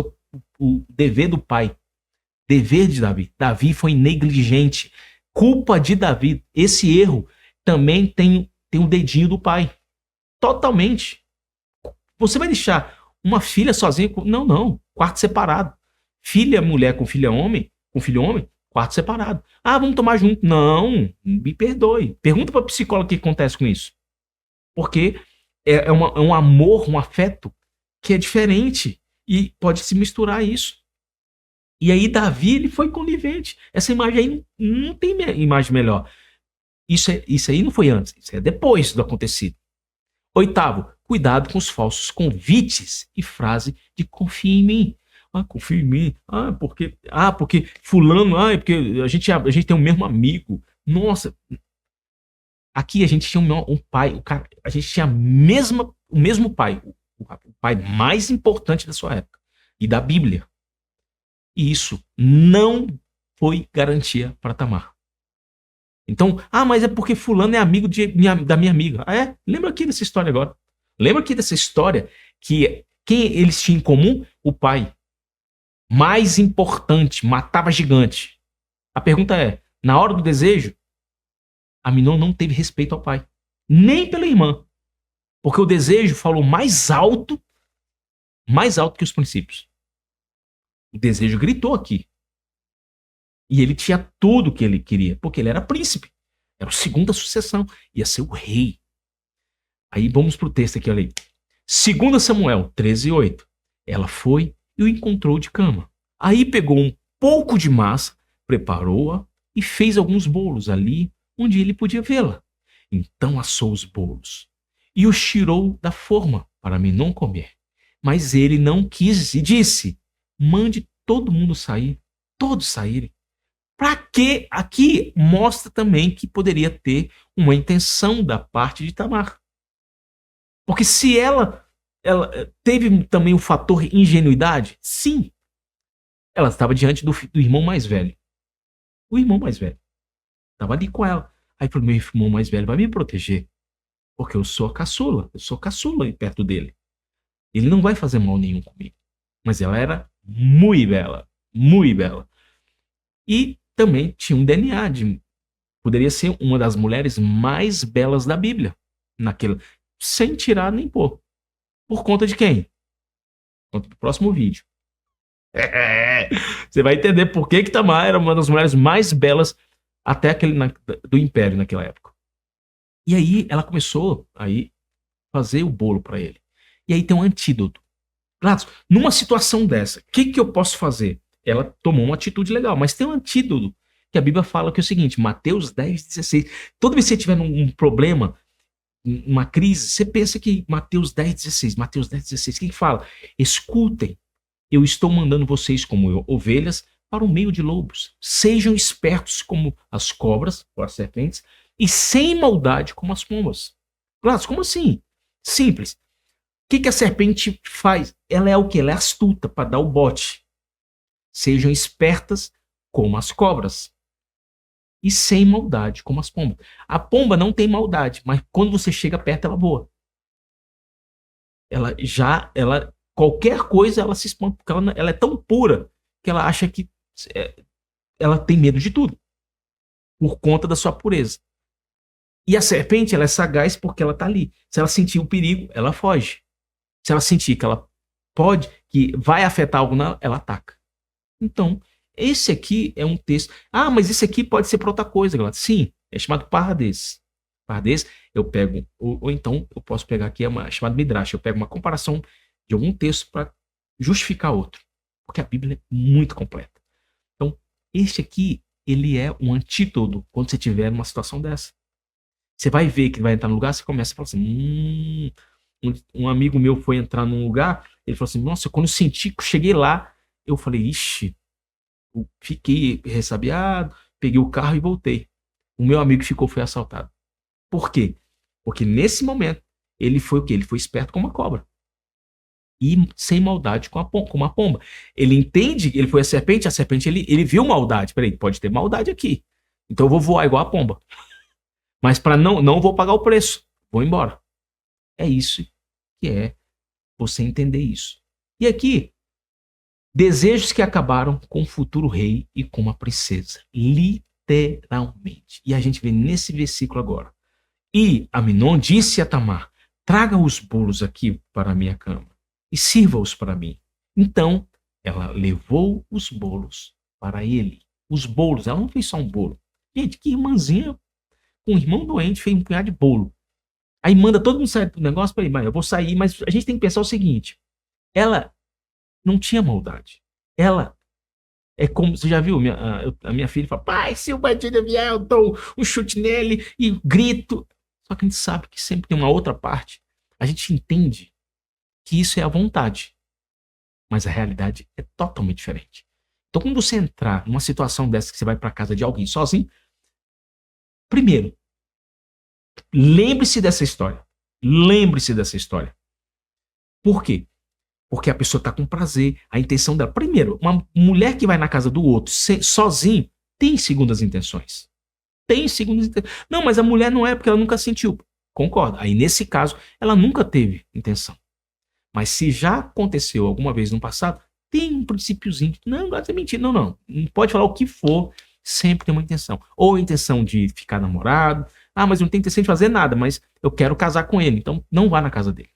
o dever do pai. Dever de Davi. Davi foi negligente. Culpa de Davi. Esse erro também tem o dedinho do pai. Totalmente. Você vai deixar uma filha sozinha? Não. Quarto separado. Filha mulher com filho homem, quarto separado. Ah, vamos tomar junto. Não, me perdoe. Pergunta para a psicóloga o que acontece com isso. Porque é um amor, um afeto que é diferente e pode se misturar isso. E aí Davi, ele foi conivente. Essa imagem aí não tem imagem melhor. Isso aí não foi antes, isso é depois do acontecido. 8º, cuidado com os falsos convites e frase de confia em mim. Ah, confia em mim. Porque fulano, porque a gente tem o mesmo amigo. Nossa. Aqui a gente tinha um pai, a gente tinha o mesmo pai, o pai mais importante da sua época e da Bíblia. E isso não foi garantia para Tamar. Então, mas é porque fulano é amigo da minha amiga. Ah, é? Lembra aqui dessa história agora. Lembra aqui dessa história que quem eles tinham em comum? O pai. Mais importante, matava gigante. A pergunta é, na hora do desejo, Aminon não teve respeito ao pai. Nem pela irmã. Porque o desejo falou mais alto que os princípios. O desejo gritou aqui. E ele tinha tudo o que ele queria, porque ele era príncipe. Era o segundo da sucessão. Ia ser o rei. Aí vamos pro texto aqui, olha aí. 2 Samuel 13:8. Ela foi e o encontrou de cama. Aí pegou um pouco de massa, preparou-a e fez alguns bolos ali onde ele podia vê-la. Então assou os bolos e os tirou da forma para Aminon comer. Mas ele não quis e disse, mande todo mundo sair, todos saírem. Para quê? Aqui mostra também que poderia ter uma intenção da parte de Tamar. Porque se ela teve também o fator ingenuidade, sim. Ela estava diante do irmão mais velho. O irmão mais velho. Estava ali com ela. Aí falou, meu irmão mais velho vai me proteger. Porque eu sou a caçula. Eu sou caçula perto dele. Ele não vai fazer mal nenhum comigo. Mas ela era muito bela. Muito bela. E também tinha um DNA poderia ser uma das mulheres mais belas da Bíblia. Sem tirar nem pôr. Por conta de quem? Por conta do próximo vídeo. Você vai entender por que Tamar era uma das mulheres mais belas até do Império naquela época. E aí ela começou a fazer o bolo para ele. E aí tem um antídoto. Claro, numa situação dessa, o que eu posso fazer? Ela tomou uma atitude legal, mas tem um antídoto que a Bíblia fala que é o seguinte, Mateus 10:16. Toda vez que você tiver um problema, uma crise, você pensa que Mateus 10:16, o que fala? Escutem, eu estou mandando vocês como ovelhas para o meio de lobos. Sejam espertos como as cobras, ou as serpentes, e sem maldade como as pombas. Claro, como assim? Simples. O que a serpente faz? Ela é o quê? Ela é astuta para dar o bote. Sejam espertas como as cobras. E sem maldade como as pombas. A pomba não tem maldade, mas quando você chega perto, ela voa. Qualquer coisa ela se espanta, porque ela é tão pura que ela acha que ela tem medo de tudo. Por conta da sua pureza. E a serpente, ela é sagaz porque ela está ali. Se ela sentir o perigo, ela foge. Se ela sentir que vai afetar algo nela, ela ataca. Então, esse aqui é um texto. Mas esse aqui pode ser para outra coisa, galera. Sim, é chamado Pardes. par desse, eu pego, ou então eu posso pegar aqui, chamado Midrash, eu pego uma comparação de algum texto para justificar outro. Porque a Bíblia é muito completa. Então, este aqui, ele é um antídoto quando você tiver numa situação dessa. Você vai ver que vai entrar no lugar, você começa a falar assim, um amigo meu foi entrar num lugar, ele falou assim, nossa, quando eu senti que eu cheguei lá, eu falei, ixi, eu fiquei ressabiado, peguei o carro e voltei. O meu amigo que ficou foi assaltado. Por quê? Porque nesse momento, ele foi o quê? Ele foi esperto como uma cobra. E sem maldade com uma pomba. Ele entende, ele foi a serpente ele viu maldade. Peraí, pode ter maldade aqui. Então eu vou voar igual a pomba. Mas para não vou pagar o preço. Vou embora. É isso que é você entender isso. E aqui, desejos que acabaram com o futuro rei e com uma princesa. Literalmente. E a gente vê nesse versículo agora. E Amnon disse a Tamar, traga os bolos aqui para a minha cama e sirva-os para mim. Então, ela levou os bolos para ele. Os bolos, ela não fez só um bolo. Gente, que irmãzinha com um irmão doente fez um punhado de bolo. Aí manda todo mundo sair do negócio para ele, mas eu vou sair, mas a gente tem que pensar o seguinte, ela não tinha maldade. Ela é como, você já viu, a minha filha fala, pai, se o bandido vier, eu dou um chute nele e grito. Só que a gente sabe que sempre tem uma outra parte. A gente entende que isso é a vontade. Mas a realidade é totalmente diferente. Então, quando você entrar numa situação dessa que você vai para casa de alguém sozinho, primeiro, lembre-se dessa história. Lembre-se dessa história. Por quê? Porque a pessoa está com prazer, a intenção dela. Primeiro, uma mulher que vai na casa do outro sozinho tem segundas intenções. Tem segundas intenções. Não, mas a mulher não é porque ela nunca sentiu. Concordo. Aí, nesse caso, ela nunca teve intenção. Mas se já aconteceu alguma vez no passado, tem um princípiozinho. Não, não é mentira. Não, não. Não pode falar o que for. Sempre tem uma intenção. Ou a intenção de ficar namorado. Ah, mas não tem intenção de fazer nada, mas eu quero casar com ele. Então, não vá na casa dele.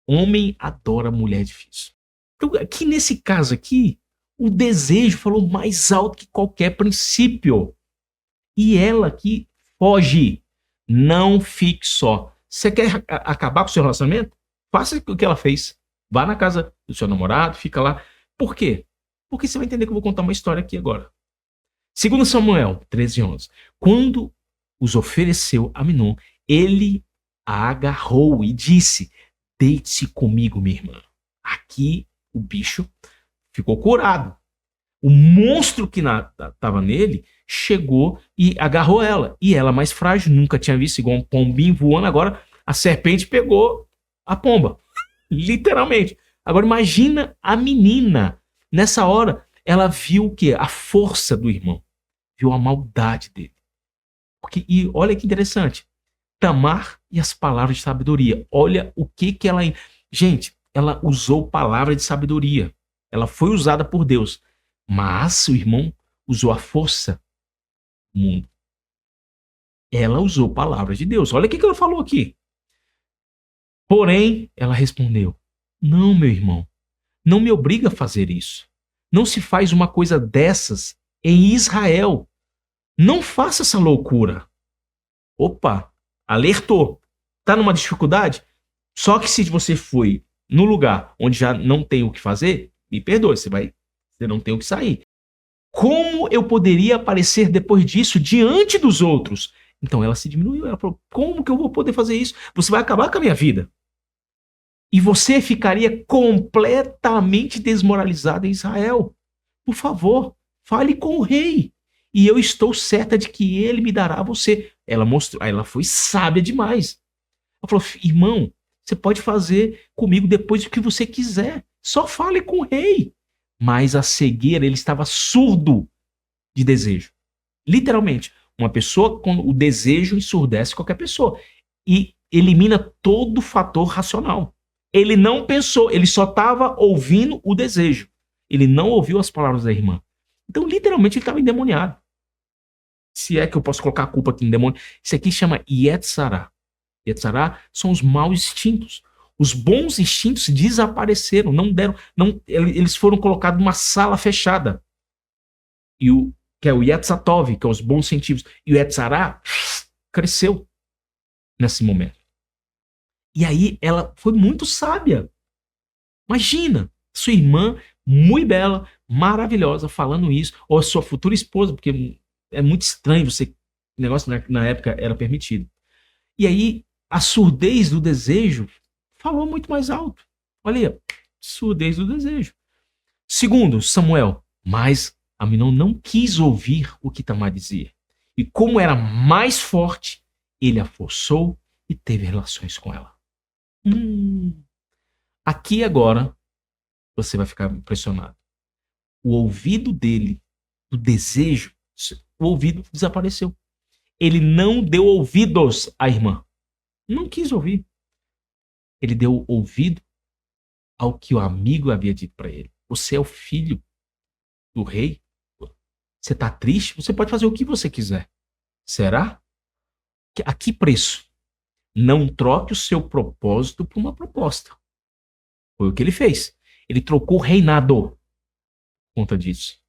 Homem adora mulher difícil. Então, aqui nesse caso aqui, o desejo falou mais alto que qualquer princípio. E ela aqui foge. Não fique só. Você quer acabar com o seu relacionamento? Faça o que ela fez. Vá na casa do seu namorado, fica lá. Por quê? Porque você vai entender que eu vou contar uma história aqui agora. 2 Samuel 13:11. Quando os ofereceu a Amnon, ele a agarrou e disse, deite-se comigo, minha irmã. Aqui o bicho ficou curado. O monstro que estava nele chegou e agarrou ela. E ela, mais frágil, nunca tinha visto, igual um pombinho voando. Agora a serpente pegou a pomba. Literalmente. Agora imagina a menina. Nessa hora, ela viu o quê? A força do irmão. Viu a maldade dele. E olha que interessante. Tamar e as palavras de sabedoria. Olha o que ela... Gente, ela usou palavra de sabedoria. Ela foi usada por Deus. Mas o irmão usou a força do mundo. Ela usou palavras de Deus. Olha o que ela falou aqui. Porém, ela respondeu, não, meu irmão, não me obriga a fazer isso. Não se faz uma coisa dessas em Israel. Não faça essa loucura. Opa, alertou. Tá numa dificuldade? Só que se você foi no lugar onde já não tem o que fazer, me perdoe, você não tem o que sair. Como eu poderia aparecer depois disso diante dos outros? Então ela se diminuiu, ela falou, como que eu vou poder fazer isso? Você vai acabar com a minha vida. E você ficaria completamente desmoralizado em Israel. Por favor, fale com o rei. E eu estou certa de que ele me dará a você. Ela mostrou, ela foi sábia demais. Ela falou, irmão, você pode fazer comigo depois o que você quiser. Só fale com o rei. Mas a cegueira, ele estava surdo de desejo. Literalmente. Uma pessoa com o desejo ensurdece qualquer pessoa. E elimina todo o fator racional. Ele não pensou, ele só estava ouvindo o desejo. Ele não ouviu as palavras da irmã. Então, literalmente, ele estava endemoniado. Se é que eu posso colocar a culpa aqui em demônio. Isso aqui chama Yetzará. Yetzará são os maus instintos. Os bons instintos desapareceram, eles foram colocados numa sala fechada. Que é o Yetzatov, que é os bons sentidos. E o Yetzará cresceu nesse momento. E aí ela foi muito sábia. Imagina, sua irmã, muito bela, maravilhosa, falando isso, ou a sua futura esposa, porque é muito estranho você. O negócio na época era permitido. E aí, a surdez do desejo falou muito mais alto. Olha aí, surdez do desejo. Segundo, Samuel, mas Aminon não quis ouvir o que Tamar dizia. E como era mais forte, ele a forçou e teve relações com ela. Aqui agora, você vai ficar impressionado. O ouvido dele, do desejo, o ouvido desapareceu. Ele não deu ouvidos à irmã. Não quis ouvir. Ele deu ouvido ao que o amigo havia dito para ele. Você é o filho do rei. Você está triste? Você pode fazer o que você quiser. Será? A que preço? Não troque o seu propósito por uma proposta. Foi o que ele fez. Ele trocou o reinado por conta disso.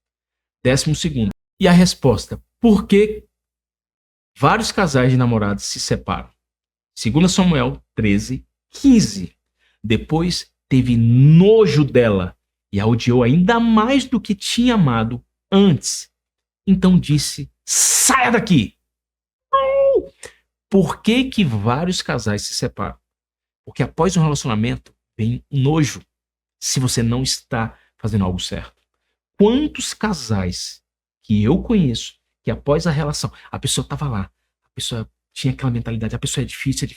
12º. E a resposta? Por que vários casais de namorados se separam? 2 Samuel 13:15. Depois teve nojo dela e a odiou ainda mais do que tinha amado antes. Então disse: saia daqui! Por que vários casais se separam? Porque após um relacionamento vem nojo se você não está fazendo algo certo. Quantos casais que eu conheço que após a relação, a pessoa estava lá, a pessoa tinha aquela mentalidade, a pessoa é difícil.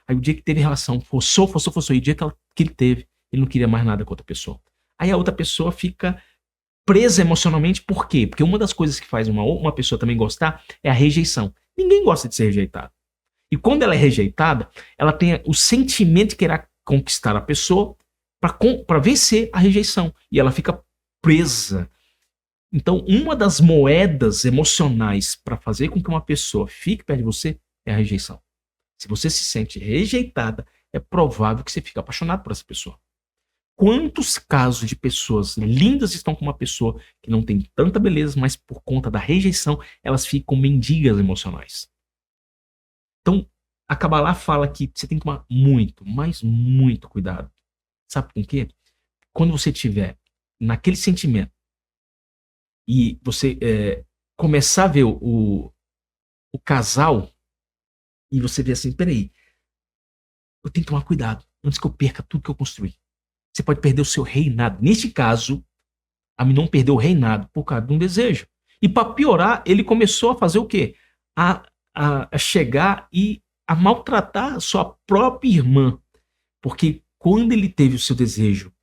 Aí o dia que teve relação, forçou, e o dia que ele teve, ele não queria mais nada com outra pessoa. Aí a outra pessoa fica presa emocionalmente, por quê? Porque uma das coisas que faz uma pessoa também gostar é a rejeição. Ninguém gosta de ser rejeitado. E quando ela é rejeitada, ela tem o sentimento de querer conquistar a pessoa para vencer a rejeição. E ela fica presa. Então, uma das moedas emocionais para fazer com que uma pessoa fique perto de você é a rejeição. Se você se sente rejeitada, é provável que você fique apaixonado por essa pessoa. Quantos casos de pessoas lindas estão com uma pessoa que não tem tanta beleza, mas por conta da rejeição, elas ficam mendigas emocionais. Então, a Kabbalah fala que você tem que tomar muito, mas muito cuidado. Sabe com o quê? Quando você tiver naquele sentimento e você começar a ver o casal e você vê assim, peraí, eu tenho que tomar cuidado antes que eu perca tudo que eu construí. Você pode perder o seu reinado. Neste caso, Aminon perdeu o reinado por causa de um desejo. E para piorar, ele começou a fazer o quê? A chegar e a maltratar a sua própria irmã. Porque quando ele teve o seu desejo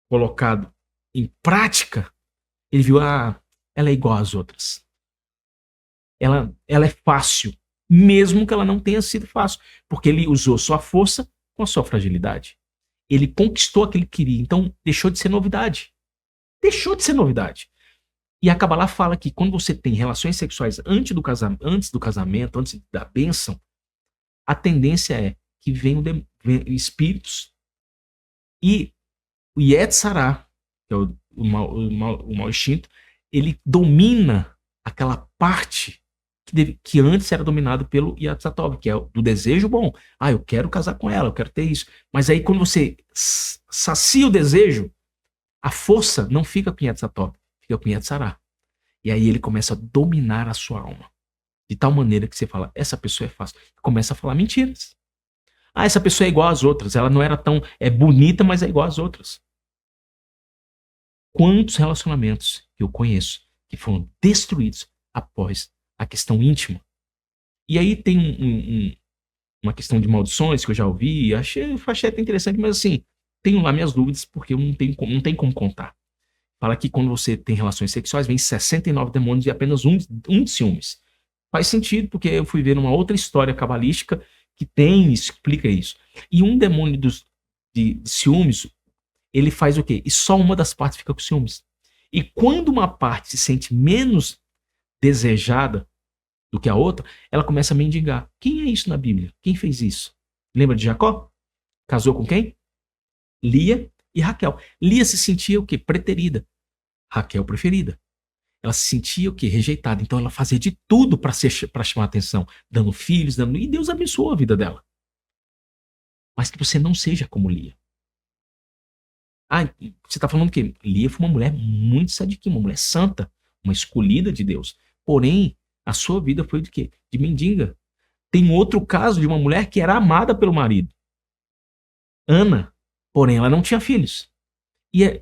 colocado em prática, ele viu, ela é igual às outras. Ela é fácil, mesmo que ela não tenha sido fácil. Porque ele usou sua força com a sua fragilidade. Ele conquistou aquilo que queria, então deixou de ser novidade. Deixou de ser novidade. E a Kabbalah fala que quando você tem relações sexuais antes do casamento, antes da bênção, a tendência é que venham espíritos e o Yetzirah, que é o mal instinto, ele domina aquela parte que antes era dominado pelo Yatzatov, que é do desejo bom. Eu quero casar com ela, eu quero ter isso. Mas aí quando você sacia o desejo, a força não fica com Yatzatov, fica com Yetzirah. E aí ele começa a dominar a sua alma. De tal maneira que você fala, essa pessoa é fácil. Começa a falar mentiras. Essa pessoa é igual às outras. Ela não era tão bonita, mas é igual às outras. Quantos relacionamentos que eu conheço que foram destruídos após a questão íntima? E aí tem uma questão de maldições que eu já ouvi, achei até interessante, mas assim, tenho lá minhas dúvidas porque eu não tem como contar. Fala que quando você tem relações sexuais, vem 69 demônios e apenas um de ciúmes. Faz sentido, porque eu fui ver uma outra história cabalística que explica isso. E um demônio de ciúmes, ele faz o quê? E só uma das partes fica com ciúmes. E quando uma parte se sente menos desejada do que a outra, ela começa a mendigar. Quem é isso na Bíblia? Quem fez isso? Lembra de Jacó? Casou com quem? Lia e Raquel. Lia se sentia o quê? Preterida. Raquel preferida. ela se sentia o quê? Rejeitada. Então ela fazia de tudo para chamar atenção, dando filhos, e Deus abençoou a vida dela. Mas que você não seja como Lia. Ah, você está falando que Lia foi uma mulher muito sadiquinha, uma mulher santa, uma escolhida de Deus. Porém, a sua vida foi de quê? De mendiga. Tem outro caso de uma mulher que era amada pelo marido. Ana. Porém, ela não tinha filhos. E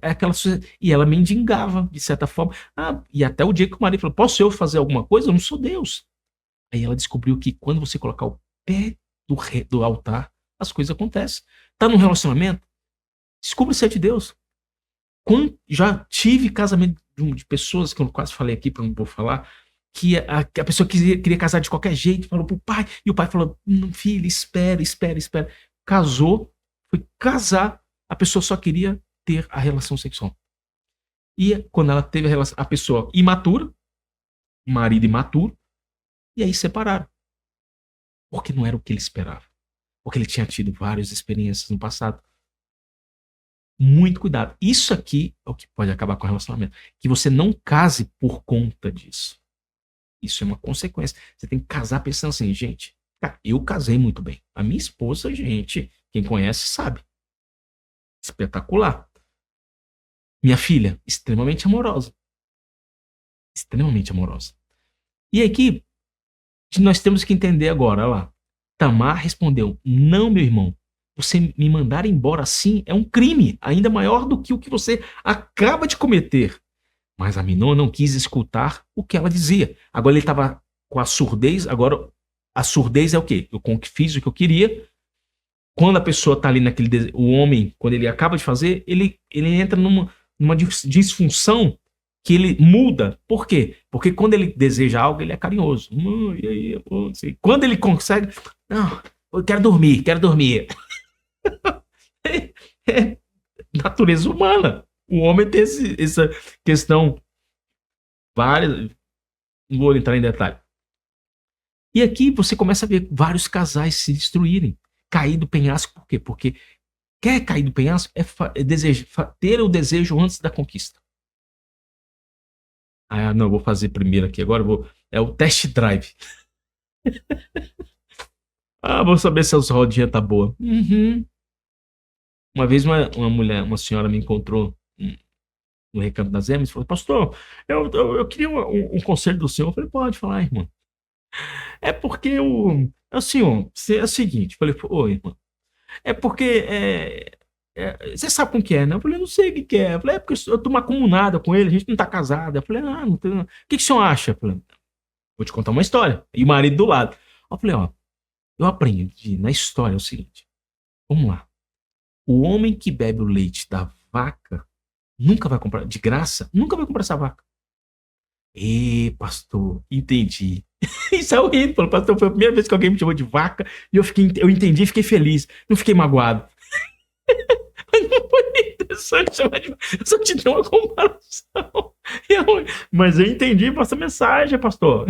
ela mendigava, de certa forma. E até o dia que o marido falou, posso eu fazer alguma coisa? Eu não sou Deus. Aí ela descobriu que quando você colocar o pé do altar, as coisas acontecem. Tá num relacionamento? Descubra se é de Deus. Já tive casamento de pessoas, que eu quase falei aqui, para não vou falar, que a pessoa queria casar de qualquer jeito, falou pro pai, e o pai falou, filho, espera. Casou, foi casar, a pessoa só queria ter a relação sexual. E quando ela teve a pessoa imatura, marido imaturo, e aí separaram. Porque não era o que ele esperava. Porque ele tinha tido várias experiências no passado. Muito cuidado. Isso aqui é o que pode acabar com o relacionamento. Que você não case por conta disso. Isso é uma consequência. Você tem que casar pensando assim, gente, eu casei muito bem. A minha esposa, gente, quem conhece sabe. Espetacular. Minha filha, extremamente amorosa. Extremamente amorosa. E aqui, nós temos que entender agora, olha lá. Tamar respondeu, não, meu irmão. Você me mandar embora assim é um crime, ainda maior do que o que você acaba de cometer. Mas Aminon não quis escutar o que ela dizia. Agora ele estava com a surdez. Agora a surdez é o quê? Eu fiz o que eu queria. Quando a pessoa está ali naquele... O homem, quando ele acaba de fazer, ele entra numa disfunção que ele muda. Por quê? Porque quando ele deseja algo, ele é carinhoso. E aí, quando ele consegue... Não, eu quero dormir. É natureza humana. O homem tem essa questão várias. Não vou entrar em detalhe. E aqui você começa a ver vários casais se destruírem. Cair do penhasco, por quê? Porque quer cair do penhasco é ter o desejo antes da conquista. Não, vou fazer primeiro aqui. Agora é o test drive. Vou saber se as rodinhas tá boa. Uma vez uma senhora me encontrou no Recanto das Emas e falou, pastor, eu queria um conselho do senhor. Eu falei, pode falar, irmão. É porque é o seguinte, eu falei, oi, irmão. É porque você sabe como que é, né? Eu falei, não sei o que é. Eu falei, é porque eu tô macumunada com ele, a gente não tá casado. Eu falei, não tem. O que o senhor acha? Eu falei, vou te contar uma história. E o marido do lado. Eu falei, eu aprendi na história o seguinte. Vamos lá. O homem que bebe o leite da vaca nunca vai comprar, de graça, nunca vai comprar essa vaca. Pastor, entendi. Isso é horrível, pastor. Foi a primeira vez que alguém me chamou de vaca e eu entendi e fiquei feliz. Não fiquei magoado. Mas não foi interessante chamar de vaca. Eu só te dei uma comparação. Mas eu entendi essa mensagem, pastor.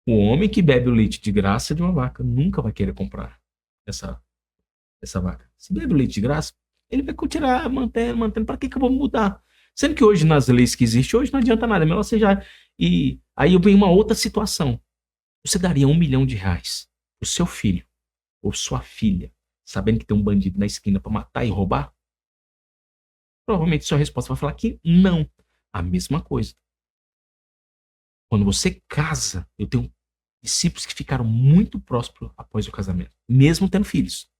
O homem que bebe o leite de graça de uma vaca nunca vai querer comprar essa vaca. Se bebe o leite de graça, ele vai continuar mantendo. Para que eu vou mudar? Sendo que hoje, nas leis que existem, hoje não adianta nada. É melhor você já... E aí vem uma outra situação. Você daria R$1 milhão pro seu filho ou sua filha, sabendo que tem um bandido na esquina para matar e roubar? Provavelmente sua resposta vai falar que não. A mesma coisa. Quando você casa, eu tenho discípulos que ficaram muito próximos após o casamento, mesmo tendo filhos.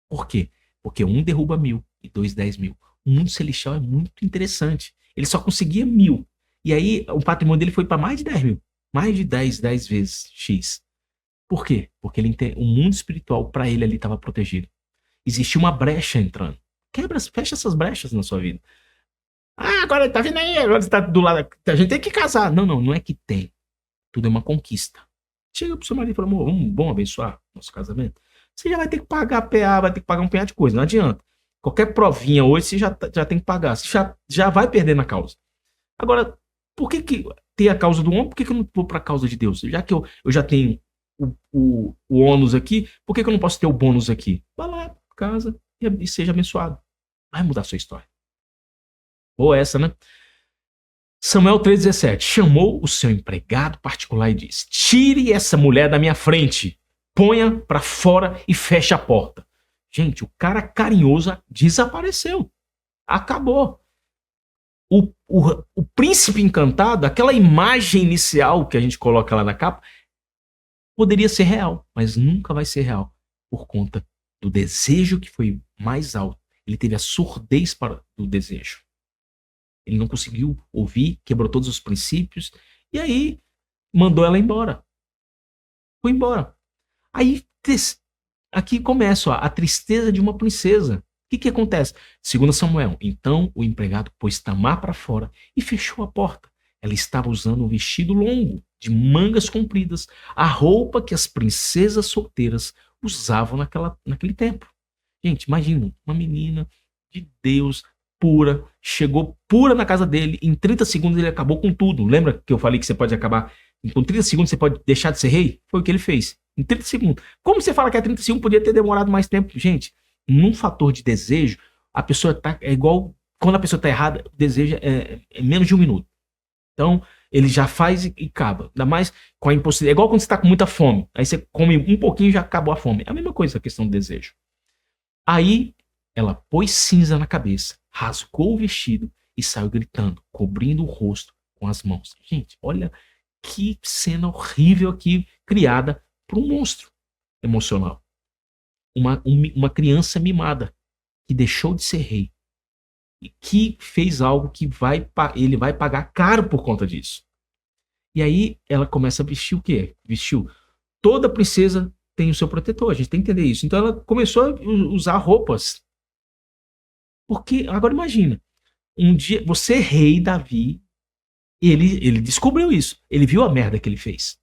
Por quê? Porque um derruba 1.000 e 2, 10.000. O mundo celestial é muito interessante. Ele só conseguia 1.000. E aí o patrimônio dele foi para mais de 10.000. Mais de 10 vezes X. Por quê? Porque o mundo espiritual para ele ali estava protegido. Existia uma brecha entrando. Fecha essas brechas na sua vida. Agora tá vindo aí, agora você tá do lado. A gente tem que casar. Não é que tem. Tudo é uma conquista. Chega pro seu marido e fala, amor, vamos abençoar nosso casamento? Você já vai ter que pagar PA, vai ter que pagar um punhado de coisa. Não adianta. Qualquer provinha hoje você já tem que pagar. Você já vai perder na causa. Agora, por que tem a causa do homem? Por que eu não vou para a causa de Deus? Já que eu já tenho o ônus aqui, por que eu não posso ter o bônus aqui? Vai lá, casa e seja abençoado. Vai mudar a sua história. Ou essa, né? Samuel 3,17. Chamou o seu empregado particular e disse: tire essa mulher da minha frente, ponha para fora e feche a porta. Gente, o cara carinhoso desapareceu. Acabou. O príncipe encantado, aquela imagem inicial que a gente coloca lá na capa, poderia ser real, mas nunca vai ser real por conta do desejo que foi mais alto. Ele teve a surdez do desejo. Ele não conseguiu ouvir, quebrou todos os princípios e aí mandou ela embora. Foi embora. Aí aqui começa a tristeza de uma princesa. O que acontece? Segundo Samuel, então o empregado pôs Tamar para fora e fechou a porta. Ela estava usando um vestido longo, de mangas compridas, a roupa que as princesas solteiras usavam naquele tempo. Gente, imagina, uma menina de Deus, pura, chegou pura na casa dele, em 30 segundos ele acabou com tudo. Lembra que eu falei que você pode acabar, com 30 segundos você pode deixar de ser rei? Foi o que ele fez, em 30 segundos. Como você fala que é 30 segundos, podia ter demorado mais tempo? Gente, num fator de desejo, a pessoa é igual, quando a pessoa tá errada, o desejo é menos de 1 minuto. Então, ele já faz e acaba. Ainda mais com a impossibilidade. É igual quando você tá com muita fome. Aí você come um pouquinho e já acabou a fome. É a mesma coisa a questão do desejo. Aí, ela pôs cinza na cabeça, rasgou o vestido e saiu gritando, cobrindo o rosto com as mãos. Gente, olha que cena horrível aqui, criada por um monstro emocional. Uma criança mimada, que deixou de ser rei. E que fez algo que ele vai pagar caro por conta disso. E aí ela começa a vestir o quê? Vestiu. Toda princesa tem o seu protetor, a gente tem que entender isso. Então ela começou a usar roupas. Porque, agora imagina, um dia, você rei Davi, ele descobriu isso. Ele viu a merda que ele fez.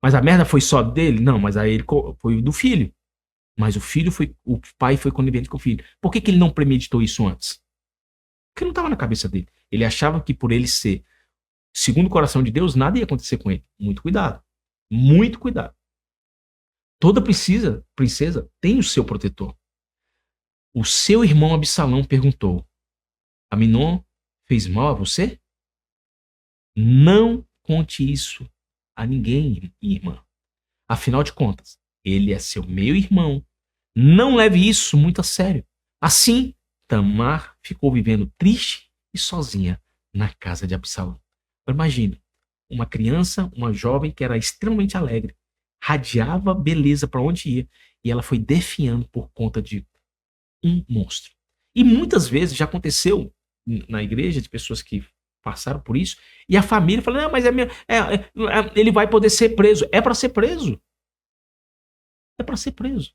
Mas a merda foi só dele? Não, mas aí foi do filho. Mas o pai foi conivente com o filho. Por que ele não premeditou isso antes? Porque não estava na cabeça dele. Ele achava que por ele ser segundo o coração de Deus, nada ia acontecer com ele. Muito cuidado. Muito cuidado. Toda princesa tem o seu protetor. O seu irmão Absalão perguntou: Aminon fez mal a você? Não conte isso a ninguém, irmã. Afinal de contas, ele é seu meio-irmão. Não leve isso muito a sério. Assim, Tamar ficou vivendo triste e sozinha na casa de Absalão. Imagina, uma criança, uma jovem que era extremamente alegre, radiava beleza para onde ia, e ela foi definhando por conta de um monstro. E muitas vezes já aconteceu na igreja de pessoas que passaram por isso, e a família fala: não, mas ele vai poder ser preso. É para ser preso. É para ser preso.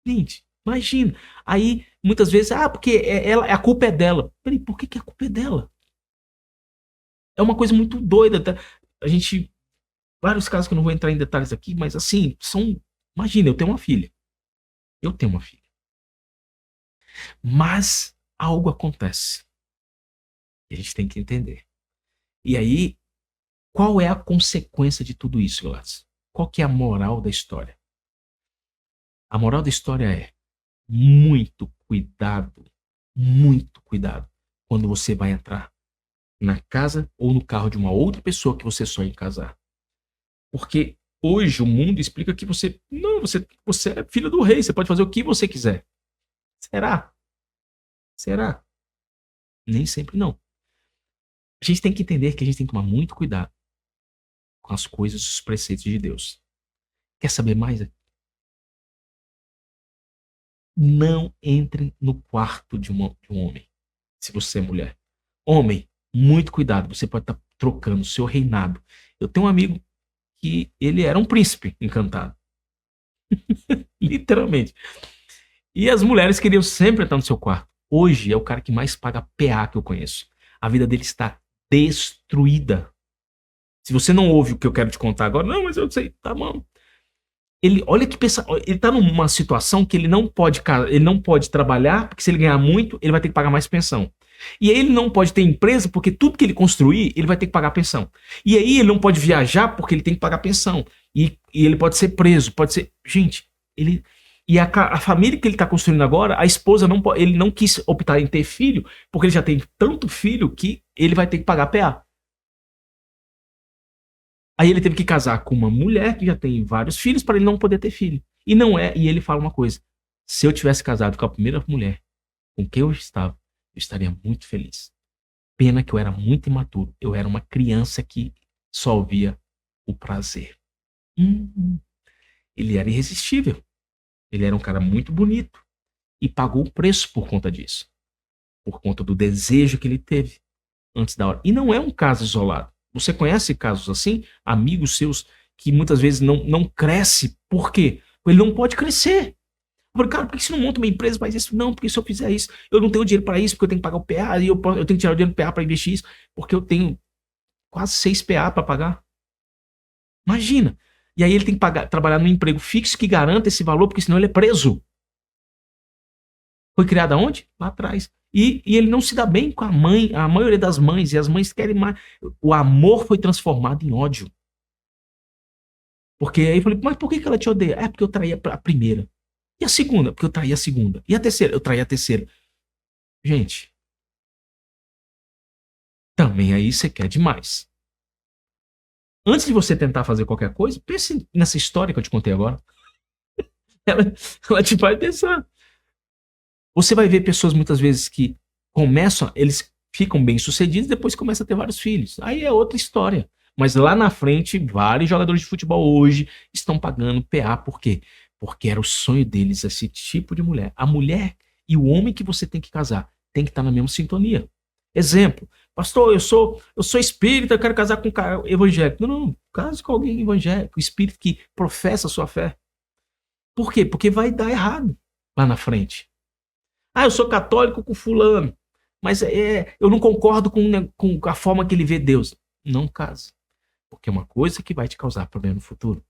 Gente, imagina. Aí, muitas vezes, porque a culpa é dela. Peraí, por que a culpa é dela? É uma coisa muito doida. Tá? A gente. Vários casos que eu não vou entrar em detalhes aqui, mas assim, imagina, eu tenho uma filha. Eu tenho uma filha. Mas algo acontece. E a gente tem que entender. E aí, qual é a consequência de tudo isso, Gladys? Qual que é a moral da história? A moral da história é muito cuidado quando você vai entrar na casa ou no carro de uma outra pessoa que você sonha em casar. Porque hoje o mundo explica que você é filho do rei, você pode fazer o que você quiser. Será? Nem sempre não. A gente tem que entender que a gente tem que tomar muito cuidado com as coisas, os preceitos de Deus. Quer saber mais? Não entre no quarto de um homem, se você é mulher. Homem, muito cuidado, você pode estar trocando o seu reinado. Eu tenho um amigo que ele era um príncipe encantado. Literalmente. E as mulheres queriam sempre estar no seu quarto. Hoje é o cara que mais paga PA que eu conheço. A vida dele está destruída. Se você não ouve o que eu quero te contar agora, não, mas eu sei, tá bom. Olha que ele tá numa situação que ele não pode trabalhar, porque se ele ganhar muito, ele vai ter que pagar mais pensão. E aí ele não pode ter empresa, porque tudo que ele construir, ele vai ter que pagar pensão. E aí ele não pode viajar, porque ele tem que pagar pensão. E ele pode ser preso, pode ser... Gente, E a família que ele está construindo agora, a esposa não pode, ele não quis optar em ter filho, porque ele já tem tanto filho que ele vai ter que pagar PA. Aí ele teve que casar com uma mulher que já tem vários filhos para ele não poder ter filho. E não é, e ele fala uma coisa: se eu tivesse casado com a primeira mulher com quem eu estava, eu estaria muito feliz. Pena que eu era muito imaturo. Eu era uma criança que só via o prazer. Ele era irresistível. Ele era um cara muito bonito. E pagou o preço por conta disso. Por conta do desejo que ele teve antes da hora. E não é um caso isolado. Você conhece casos assim? Amigos seus que muitas vezes não cresce. Por quê? Porque ele não pode crescer. Porque, cara, por que você não monta uma empresa faz isso? Não, porque se eu fizer isso, eu não tenho dinheiro para isso, porque eu tenho que pagar o PA, e eu tenho que tirar o dinheiro do PA para investir isso, porque eu tenho quase 6 PA para pagar. Imagina. E aí ele tem que trabalhar num emprego fixo que garanta esse valor, porque senão ele é preso. Foi criado aonde? Lá atrás. E ele não se dá bem com a mãe, a maioria das mães, e as mães querem mais. O amor foi transformado em ódio. Porque aí eu falei, mas por que ela te odeia? É porque eu traí a primeira. E a segunda? Porque eu traí a segunda. E a terceira? Eu traí a terceira. Gente, também aí você quer demais. Antes de você tentar fazer qualquer coisa, pense nessa história que eu te contei agora. Ela te vai pensar. Você vai ver pessoas muitas vezes que começam, eles ficam bem sucedidos, depois começam a ter vários filhos. Aí é outra história. Mas lá na frente, vários jogadores de futebol hoje estão pagando PA. Por quê? Porque era o sonho deles esse tipo de mulher. A mulher e o homem que você tem que casar tem que estar na mesma sintonia. Exemplo, pastor, eu sou espírita, eu quero casar com um cara evangélico. Não, case com alguém evangélico, espírito que professa a sua fé. Por quê? Porque vai dar errado lá na frente. Ah, eu sou católico com fulano, mas eu não concordo com a forma que ele vê Deus. Não case, porque é uma coisa que vai te causar problema no futuro.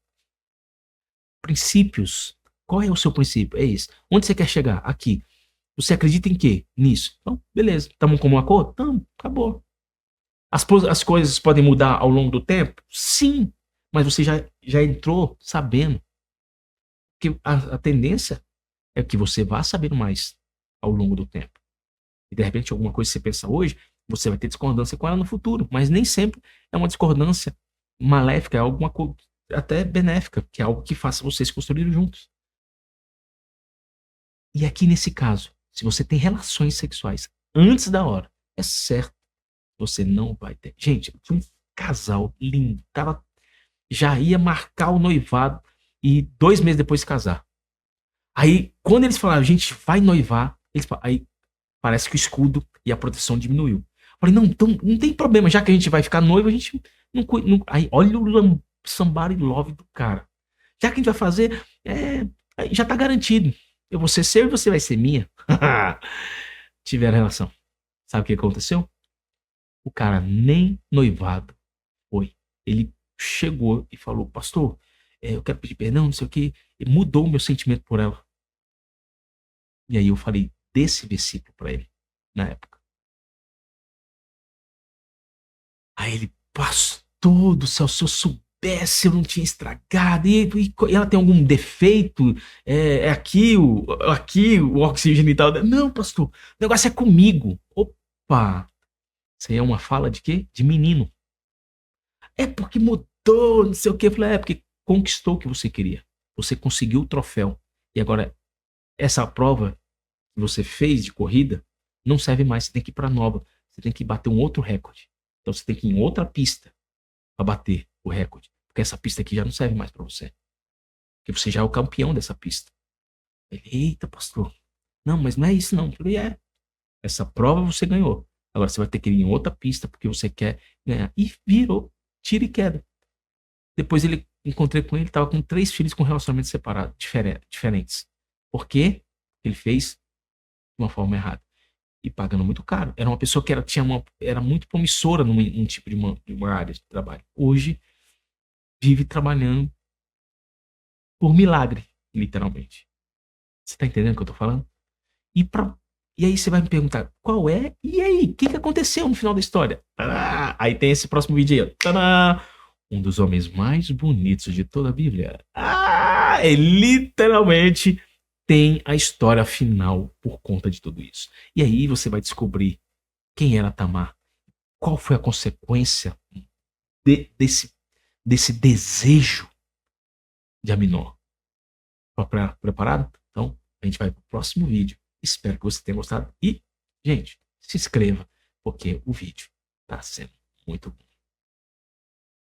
Princípios. Qual é o seu princípio? É isso. Onde você quer chegar? Aqui. Você acredita em quê? Nisso. Então, beleza. Estamos com um acordo? Estamos. Acabou. As coisas podem mudar ao longo do tempo? Sim. Mas você já entrou sabendo. Que a tendência é que você vá sabendo mais ao longo do tempo. E de repente alguma coisa que você pensa hoje, você vai ter discordância com ela no futuro. Mas nem sempre é uma discordância maléfica, é alguma coisa até benéfica, que é algo que faça vocês construírem juntos. E aqui nesse caso, se você tem relações sexuais antes da hora, é certo, você não vai ter. Gente, um casal lindo, já ia marcar o noivado e 2 meses depois se casar. Aí, quando eles falaram, a gente vai noivar, aí parece que o escudo e a proteção diminuiu. Eu falei, não, então não tem problema, já que a gente vai ficar noivo, a gente não. Aí, olha o somebody love do cara. Já que a gente vai fazer, já tá garantido. Eu vou ser seu e você vai ser minha. Tiveram relação. Sabe o que aconteceu? O cara nem noivado foi. Ele chegou e falou, pastor, eu quero pedir perdão, não sei o que. E mudou o meu sentimento por ela. E aí eu falei desse versículo pra ele, na época. Aí ele, pastor do céu, se eu soubesse, eu não tinha estragado. E ela tem algum defeito? Aqui o oxigênio e tal. Não, pastor, o negócio é comigo. Opa! Isso aí é uma fala de quê? De menino. É porque mudou, não sei o quê. Eu falei, porque conquistou o que você queria. Você conseguiu o troféu. E agora, essa prova que você fez de corrida não serve mais. Você tem que ir para nova. Você tem que bater um outro recorde. Então você tem que ir em outra pista para bater o recorde. Porque essa pista aqui já não serve mais para você. Porque você já é o campeão dessa pista. Ele, eita, pastor. Não, mas não é isso não. Eu falei, essa prova você ganhou. Agora você vai ter que ir em outra pista porque você quer ganhar. E virou tiro e queda. Depois encontrei com ele, estava com 3 filhos com relacionamentos separados, diferentes. Por quê? Ele fez de uma forma errada. E pagando muito caro. Era uma pessoa que era muito promissora num tipo de uma área de trabalho. Hoje, vive trabalhando por milagre, literalmente. Você tá entendendo o que eu tô falando? E aí você vai me perguntar, qual é? E aí, o que aconteceu no final da história? Aí tem esse próximo vídeo aí, ó. Tadá! Um dos homens mais bonitos de toda a Bíblia. É literalmente tem a história final por conta de tudo isso. E aí você vai descobrir quem era Tamar, qual foi a consequência desse desejo de Aminon. Preparado? Então, a gente vai para o próximo vídeo. Espero que você tenha gostado. E, gente, se inscreva, porque o vídeo está sendo muito bom.